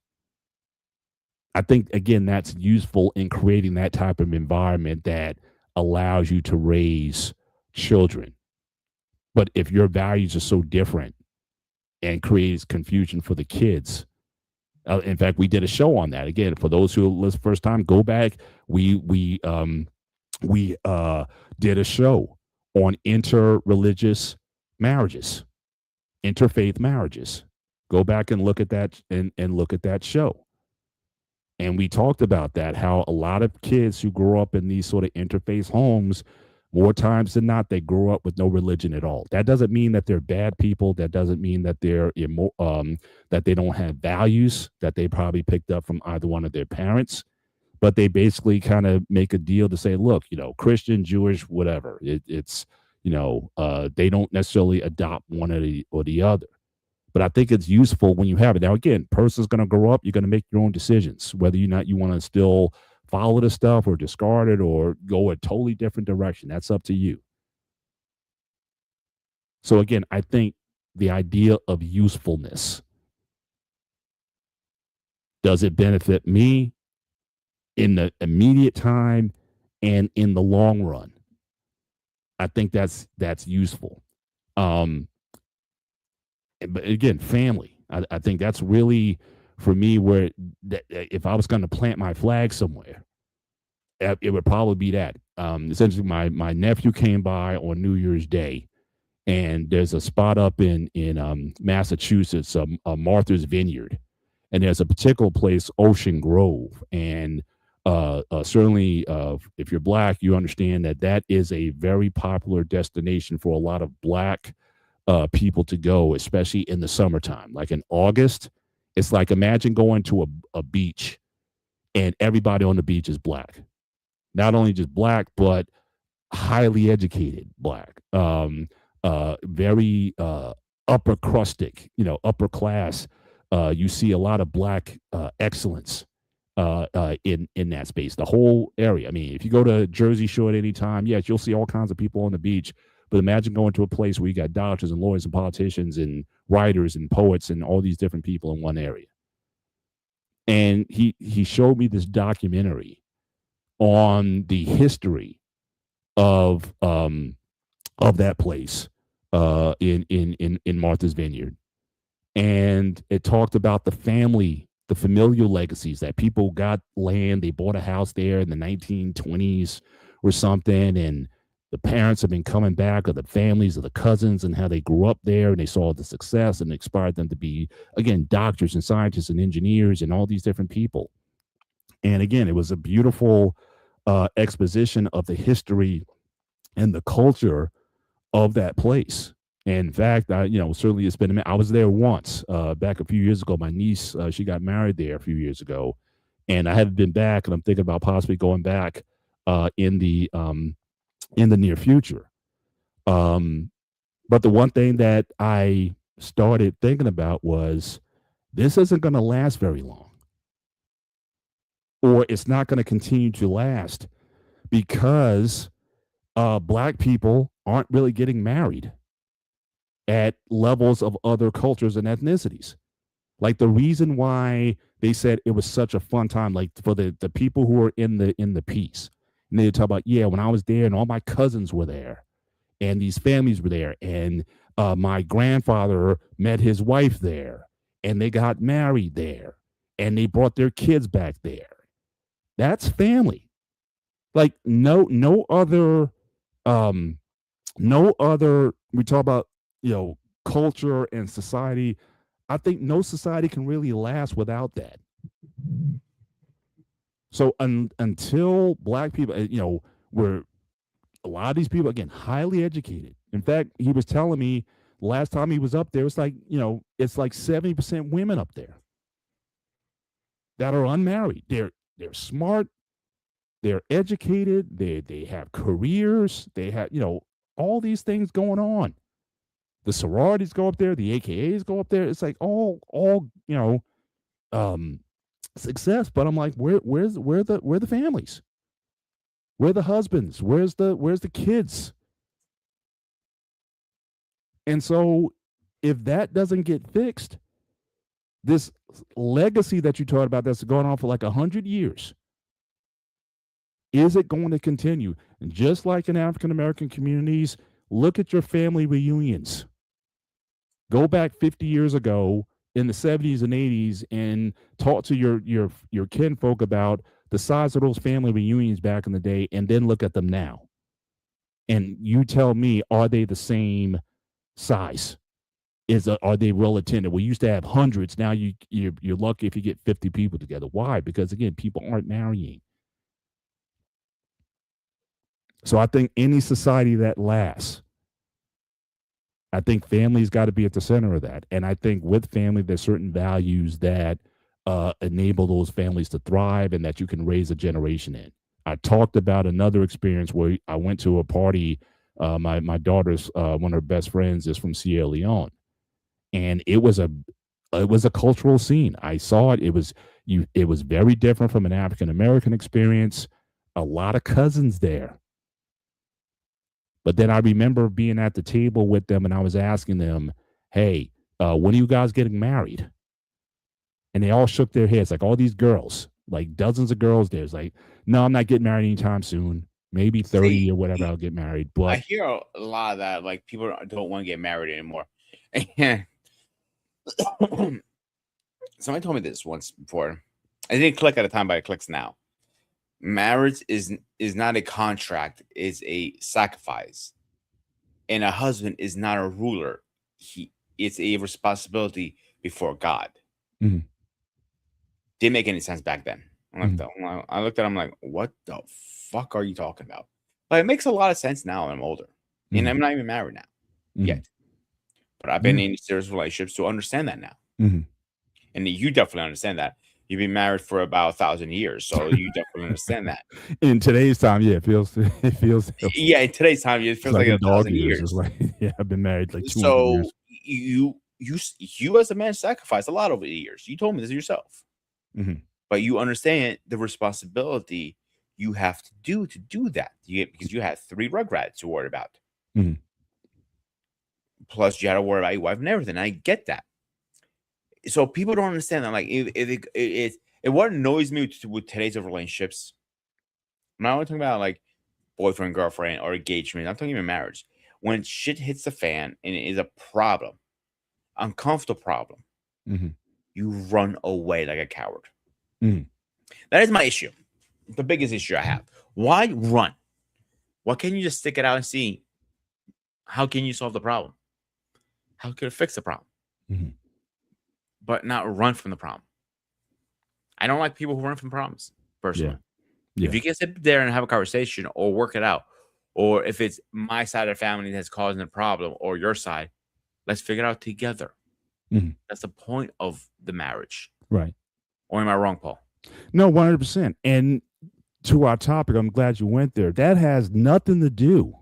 I think, again, that's useful in creating that type of environment that allows you to raise children. But if your values are so different and creates confusion for the kids, in fact, we did a show on that. Again, for those who listen first time, go back. We did a show on interreligious marriages, interfaith marriages. Go back and look at that and look at that show. And we talked about that, how a lot of kids who grow up in these sort of interfaith homes, more times than not, they grow up with no religion at all. That doesn't mean that they're bad people. That doesn't mean that they're that they don't have values that they probably picked up from either one of their parents. But they basically kind of make a deal to say, look, Christian, Jewish, whatever. It's They don't necessarily adopt one or the other. But I think it's useful when you have it. Now, again, person's going to grow up. You're going to make your own decisions, whether or not you want to still follow the stuff or discard it or go a totally different direction. That's up to you. So again, I think the idea of usefulness, does it benefit me in the immediate time and in the long run? I think that's useful. But again, family. I think that's really for me where if I was going to plant my flag somewhere, it would probably be that. Essentially, my nephew came by on New Year's Day, and there's a spot up in Massachusetts, Martha's Vineyard, and there's a particular place, Ocean Grove, and certainly if you're Black, you understand that is a very popular destination for a lot of Black people to go, especially in the summertime. Like in August, it's like imagine going to a beach and everybody on the beach is Black. Not only just Black, but highly educated Black. Very upper crustic, upper class. You see a lot of Black excellence in that space, the whole area. I mean, if you go to Jersey Shore at any time, yes, you'll see all kinds of people on the beach. But imagine going to a place where you got doctors and lawyers and politicians and writers and poets and all these different people in one area. And he showed me this documentary on the history of that place in Martha's Vineyard, and it talked about the familial legacies that people got land. They bought a house there in the 1920s or something, and the parents have been coming back, or the families, or the cousins, and how they grew up there, and they saw the success, and inspired them to be, again, doctors and scientists and engineers and all these different people. And again, it was a beautiful exposition of the history and the culture of that place. And in fact, certainly it's been, I was there once back a few years ago. My niece, she got married there a few years ago, and I haven't been back, and I'm thinking about possibly going back in the near future. But the one thing that I started thinking about was this isn't going to last very long, or it's not going to continue to last because Black people aren't really getting married at levels of other cultures and ethnicities. Like the reason why they said it was such a fun time, like for the people who were in the piece, and they talk about, yeah, when I was there and all my cousins were there and these families were there, and my grandfather met his wife there and they got married there and they brought their kids back there. That's family. Like no other we talk about culture and society. I think no society can really last without that. So until Black people, were a lot of these people, again, highly educated. In fact, he was telling me last time he was up there, it's like 70% women up there that are unmarried. They're smart, they're educated, they have careers, they have all these things going on. The sororities go up there, the AKAs go up there. It's like all success. But I'm like, where the families? Where the husbands? Where's the kids? And so if that doesn't get fixed, this legacy that you talked about that's going on for like 100 years, is it going to continue? And just like in African American communities, look at your family reunions. Go back 50 years ago in the 70s and 80s and talk to your kinfolk about the size of those family reunions back in the day, and then look at them now. And you tell me, are they the same size? Are they well attended? We used to have hundreds. Now you're lucky if you get 50 people together. Why? Because again, people aren't marrying. So I think any society that lasts, I think family's got to be at the center of that. And I think with family, there's certain values that enable those families to thrive and that you can raise a generation in. I talked about another experience where I went to a party My daughter's one of her best friends is from Sierra Leone, and it was a cultural scene. I saw it. It was very different from an African American experience. A lot of cousins there. But then I remember being at the table with them and I was asking them, "Hey, when are you guys getting married?" And they all shook their heads, like all these girls, like dozens of girls. There's like, "No, I'm not getting married anytime soon. Maybe 30 See, or whatever, I'll get married." I But hear a lot of that. Like people don't want to get married anymore. And somebody told me this once before. I didn't click at the time, but it clicks now. Marriage is not a contract; it's a sacrifice. And a husband is not a ruler; it's a responsibility before God. mhm, Didn't make any sense back then. mhm, I looked at him like, what the fuck are you talking about? But it makes a lot of sense now that I'm older. And mhm, I'm not even married now mhm, yet. But I've been yeah, in serious relationships to understand that now. mhm. And you definitely understand that. You've been married for about 1,000 years. So you definitely understand that. In today's time, yeah, it feels Yeah, in today's time, it it's feels like like in a dog thousand years. It's years. like, yeah, I've been married like 200 So years. you as a man sacrificed a lot over the years. You told me this yourself. Mhm, But you understand the responsibility you have to do that. Because you had 3 rugrats to worry about. mhm, Plus, you had to worry about your wife and everything. I get that. So people don't understand that. Like, what annoys me with today's relationships. I'm not only talking about like boyfriend, girlfriend, or engagement. I'm talking about marriage. When shit hits the fan and it is a problem, uncomfortable problem, mhm, you run away like a coward. mhm. That is my issue. The biggest issue I have. Why run? Why can't you just stick it out and see how can you solve the problem? How can it fix the problem? Mhm. But not run from the problem. I don't like people who run from problems, Yeah, personally. If yeah, you can sit there and have a conversation or work it out, or if it's my side of the family that's causing the problem or your side, let's figure it out together. mhm, That's the point of the marriage. right. Or am I wrong, Paul? No, 100%. And to our topic, I'm glad you went there. That has nothing to do,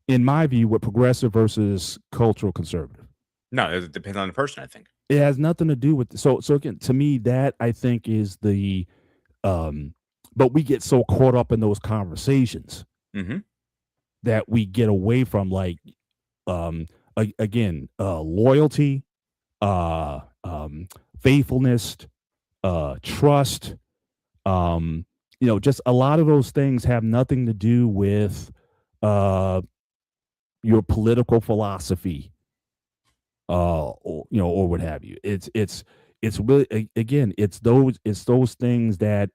in my view, with progressive versus cultural conservative. No, it depends on the person, I think. It has nothing to do with so again, to me, that I think is the um but we get so caught up in those conversations Mm-hmm. that we get away from like um again, loyalty, uh um faithfulness, trust, um just a lot of those things have nothing to do with uh your political philosophy, or or what have you. It's really again, it's those things that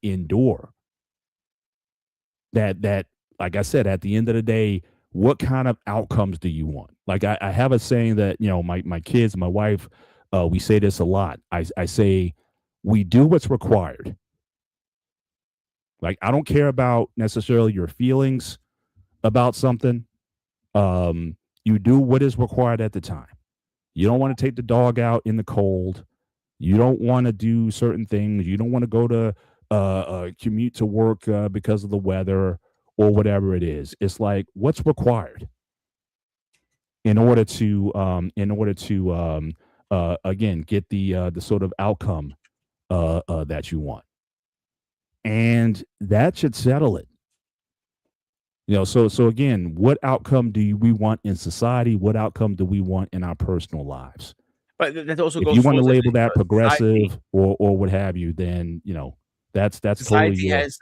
endure, that like I said, at the end of the day, what kind of outcomes do you want? Like I have a saying that, my kids, my wife, we say this a lot. I say we do what's required. Like I don't care about necessarily your feelings about something. You do what is required at the time. You don't want to take the dog out in the cold. You don't want to do certain things. You don't want to go to commute to work because of the weather or whatever it is. It's like what's required in order to again get the sort of outcome that you want, and that should settle it. So again, what outcome we want in society? What outcome do we want in our personal lives? But that also If goes you want to for label that society. progressive or what have you, then that's totally Society your. has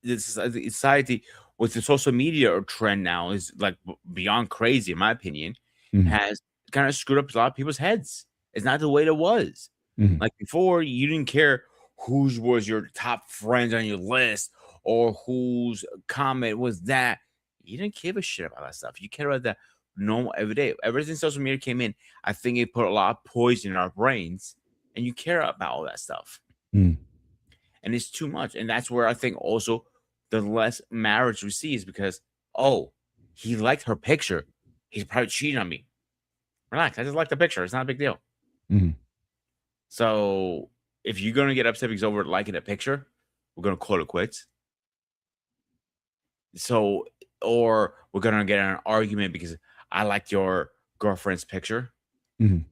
this society with the social media or trend now is like beyond crazy, in my opinion, Mhm, has kind of screwed up a lot of people's heads. It's not the way it was. mhm, Like before, you didn't care whose was your top friends on your list or whose comment was that. You didn't give a shit about that stuff. You cared about that normal every day. Ever since social media came in, I think it put a lot of poison in our brains, and you care about all that stuff. mhm, And it's too much. And that's where I think also the less marriage we see is because, oh, he liked her picture. He's probably cheating on me. Relax. I just like the picture. It's not a big deal. mhm, So if you're gonna get upset because over liking a picture, we're gonna call it quits. So or we're gonna get in an argument because I like your girlfriend's picture Mhm.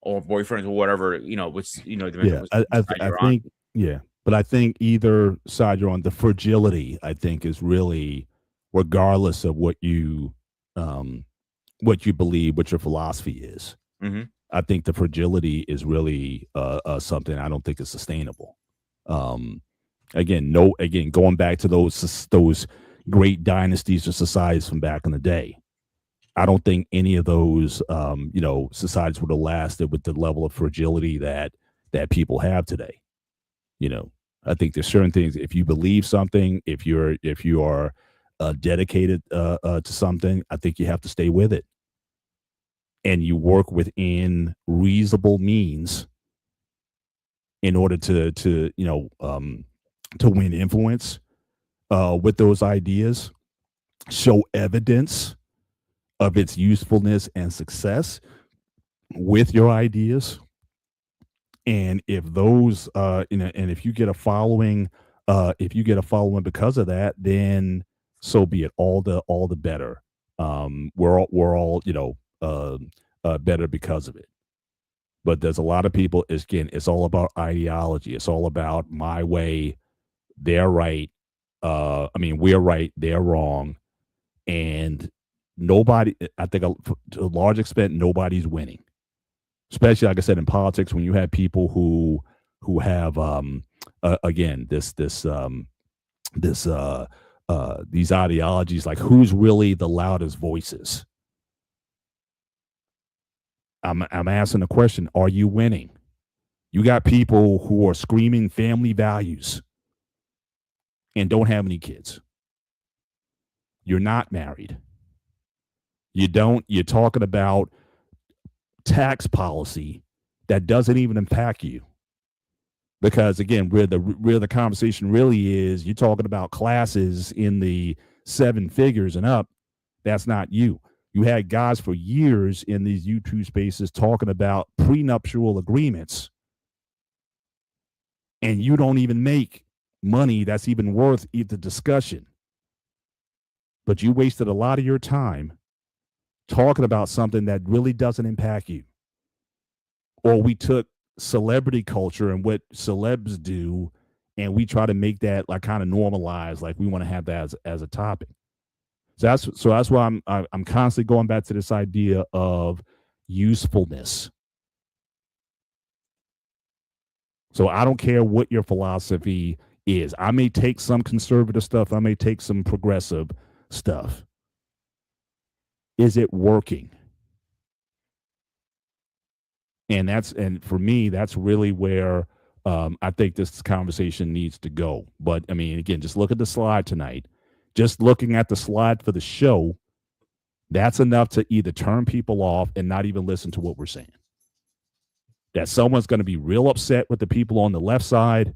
or boyfriend or whatever, which depends on Yeah, which I side you're on. think yeah, but I think either side you're on, the fragility, I think, is really regardless of um, what you believe, what your philosophy is. Hmm. I think the fragility is really something I don't think is sustainable. Um, again, going back to those great dynasties or societies from back in the day. I don't think any of those societies would have lasted with the level of fragility that people have today. You know, I think there's certain things. If you believe something, if you are dedicated to something, I think you have to stay with it, and you work within reasonable means in order to win influence with those ideas, show evidence of its usefulness and success with your ideas. And if those and if you get a following, because of that, then so be it. All the better. We're all better because of it. But there's a lot of people, it's all about ideology. It's all about my way, they're right. We're right, they're wrong. And nobody, I think, to a large extent, nobody's winning. Especially, like I said, in politics, when you have people who have again this these ideologies, like who's really the loudest voices. I'm asking the question: are you winning? You got people who are screaming family values and don't have any kids. You're not married. You're talking about tax policy that doesn't even impact you. Because again, where the conversation really is, you're talking about classes in the seven figures and up. That's not you. You had guys for years in these YouTube spaces talking about prenuptial agreements, and you don't even make money that's even worth the discussion. But you wasted a lot of your time talking about something that really doesn't impact you. Or we took celebrity culture and what celebs do, and we try to make that like kind of normalized, like we want to have that as a topic. So that's why I'm constantly going back to this idea of usefulness. So I don't care what your philosophy is. I may take some conservative stuff, I may take some progressive stuff. Is it working? And for me, that's really where I think this conversation needs to go. But I mean, again, just look at the slide tonight. Just looking at the slide for the show, that's enough to either turn people off and not even listen to what we're saying. That someone's going to be real upset with the people on the left side,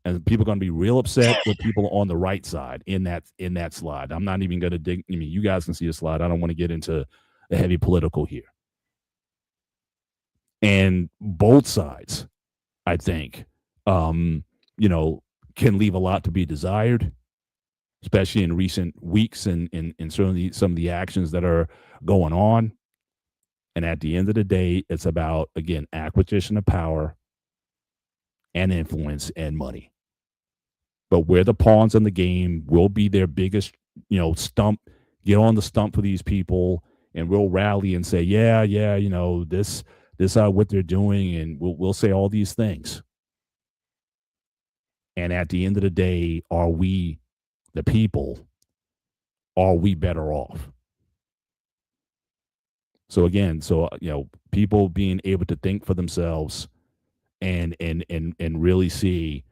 and people are going to be real upset with people on the right side in that slide. I'm not even going to dig. I mean, you guys can see the slide. I don't want to get into the heavy political here. And both sides, I think, um, can leave a lot to be desired, especially in recent weeks and certainly some of the actions that are going on. And at the end of the day, it's about, again, acquisition of power and influence and money. But we're the pawns in the game. We'll be their biggest, stump, get on the stump for these people, and we'll rally and say, yeah, this what they're doing, and we'll say all these things. And at the end of the day, are we, the people, are we better off? So again, people being able to think for themselves and really see,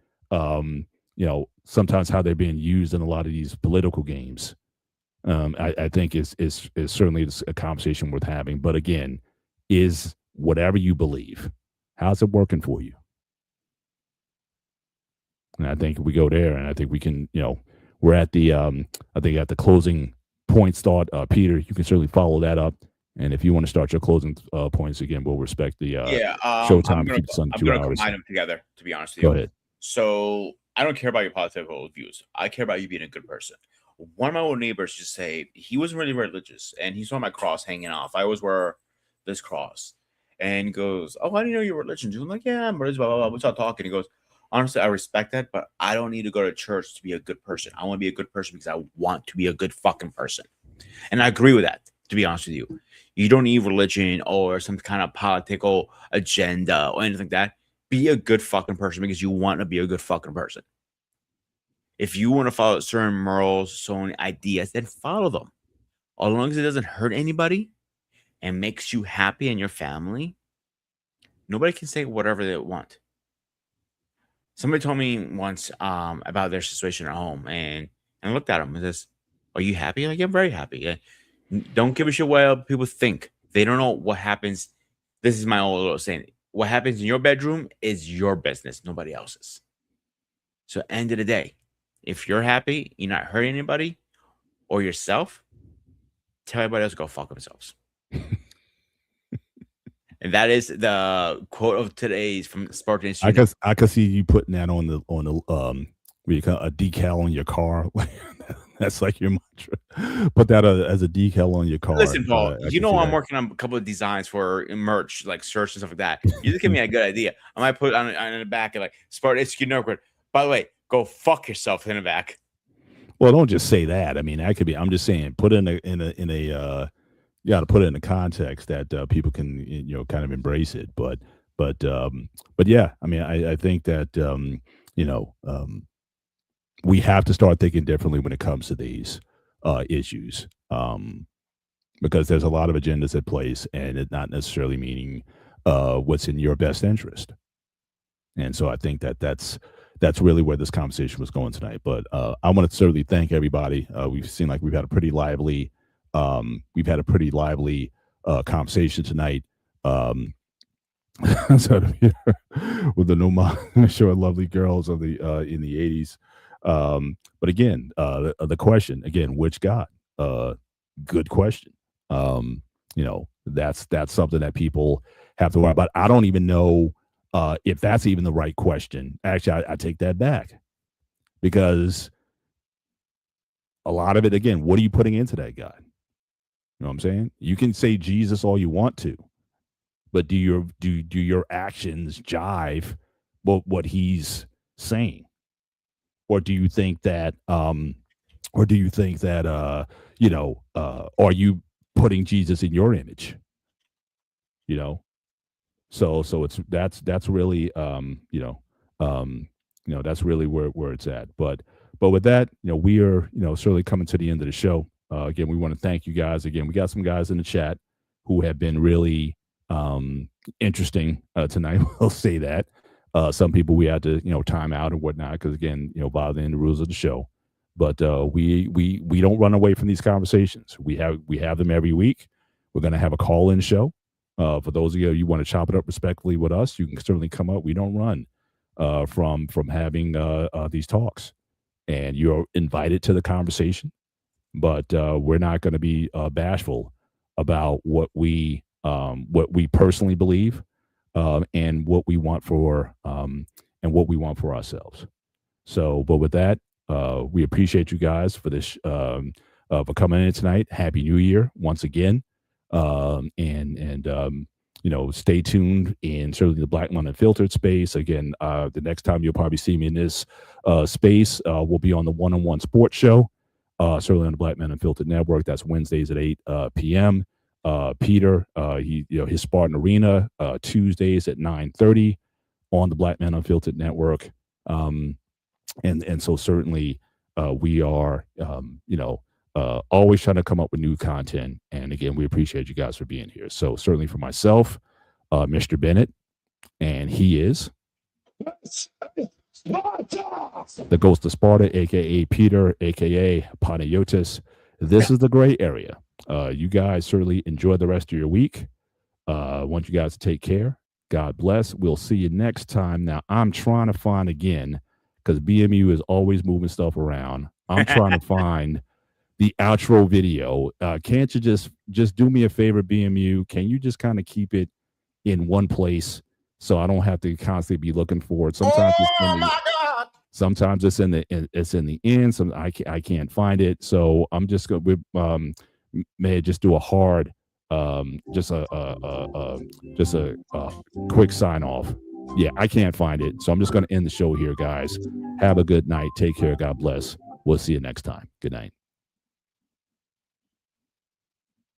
sometimes how they're being used in a lot of these political games. I think is certainly a conversation worth having. But again, is whatever you believe, how's it working for you? And I think we go there, and I think we can, we're at the, I think at the closing points thought. Peter, you can certainly follow that up. And if you want to start your closing points again, we'll respect the show time. I'm going to combine them together, to be honest with you. Go ahead. So I don't care about your political views. I care about you being a good person. one of my old neighbors just say he wasn't really religious, and he saw my cross hanging off. I always wear this cross, and he goes, "Oh, I didn't know your religion." I'm like, "Yeah, I'm religious." Blah blah blah. We start talking. He goes, "Honestly, I respect that, but I don't need to go to church to be a good person. I want to be a good person because I want to be a good fucking person." And I agree with that. To be honest with you, you don't need religion or some kind of political agenda or anything like that. Be a good fucking person because you want to be a good fucking person. If you want to follow certain morals, certain ideas, then follow them. As long as it doesn't hurt anybody and makes you happy and your family, nobody can say whatever they want. Somebody told me once about their situation at home, and I looked at him and says, "Are you happy?" Like, I'm very happy. Don't give a shit what other people think. They don't know what happens. This is my old little saying. What happens in your bedroom is your business, nobody else's. So, end of the day, if you're happy, you're not hurting anybody or yourself, tell everybody else to go fuck themselves. And that is the quote of today's from Spartans. I could see you putting that on the what you call a decal on your car. That's like your mantra. Put that as a decal on your car. Listen, Paul, I you can know see I'm that. working on a couple of designs for merch, like shirts and stuff like that. You just give me a good idea. I might put on the back and like Spartans Network. By the way, go fuck yourself in the back. Well, don't just say that. I mean, that could be. I'm just saying, put it in a you got to put it in a context that people can kind of embrace it. But yeah, I mean, I think that we have to start thinking differently when it comes to these issues, because there's a lot of agendas at place, and it's not necessarily meaning what's in your best interest. And so I think that's really where this conversation was going tonight. But I want to certainly thank everybody. We've seen like we've had a pretty lively conversation tonight. So with the no show lovely girls of the in the 80s. But again, the question again, which God? Good question. That's something that people have to worry about. I don't even know if that's even the right question. Actually, I take that back, because a lot of it, again, what are you putting into that God? You know what I'm saying? You can say Jesus all you want to, but do your actions jive what he's saying? Or do you think that are you putting Jesus in your image? So it's that's really that's really where it's at. But with that, we are certainly coming to the end of the show. Again, we want to thank you guys. Again, we got some guys in the chat who have been really interesting tonight. We'll say that. Some people we had to time out and whatnot because again violating the rules of the show. But we don't run away from these conversations. We have them every week. We're going to have a call-in show. For those of you want to chop it up respectfully with us, you can certainly come up. We don't run from having these talks, and you're invited to the conversation. But we're not going to be bashful about what we personally believe and what we want for ourselves. So, but with that, we appreciate you guys for this for coming in tonight. Happy New Year once again. Stay tuned in certainly the Black Man Unfiltered space. Again, the next time you'll probably see me in this space, we'll be on the one-on-one sports show, certainly on the Black Man Unfiltered Network. That's Wednesdays at 8 p.m. Peter, his Spartan Arena, Tuesdays at 9:30 on the Black Man Unfiltered Network. And so certainly we are, always trying to come up with new content. And again, we appreciate you guys for being here. So certainly for myself, Mr. Bennett, and he is the Ghost of Sparta, aka Peter, aka Panayotis. This is the gray area. You guys certainly enjoy the rest of your week. I want you guys to take care. God bless. We'll see you next time. Now, I'm trying to find again, because BMU is always moving stuff around. I'm trying to find the outro video. Can't you just do me a favor, BMU? Can you just kind of keep it in one place so I don't have to constantly be looking for it? Sometimes it's Sometimes it's in the end. Some I can't find it. So I'm just gonna may just do a hard just a quick sign off. Yeah, I can't find it. So I'm just gonna end the show here, guys. Have a good night. Take care. God bless. We'll see you next time. Good night.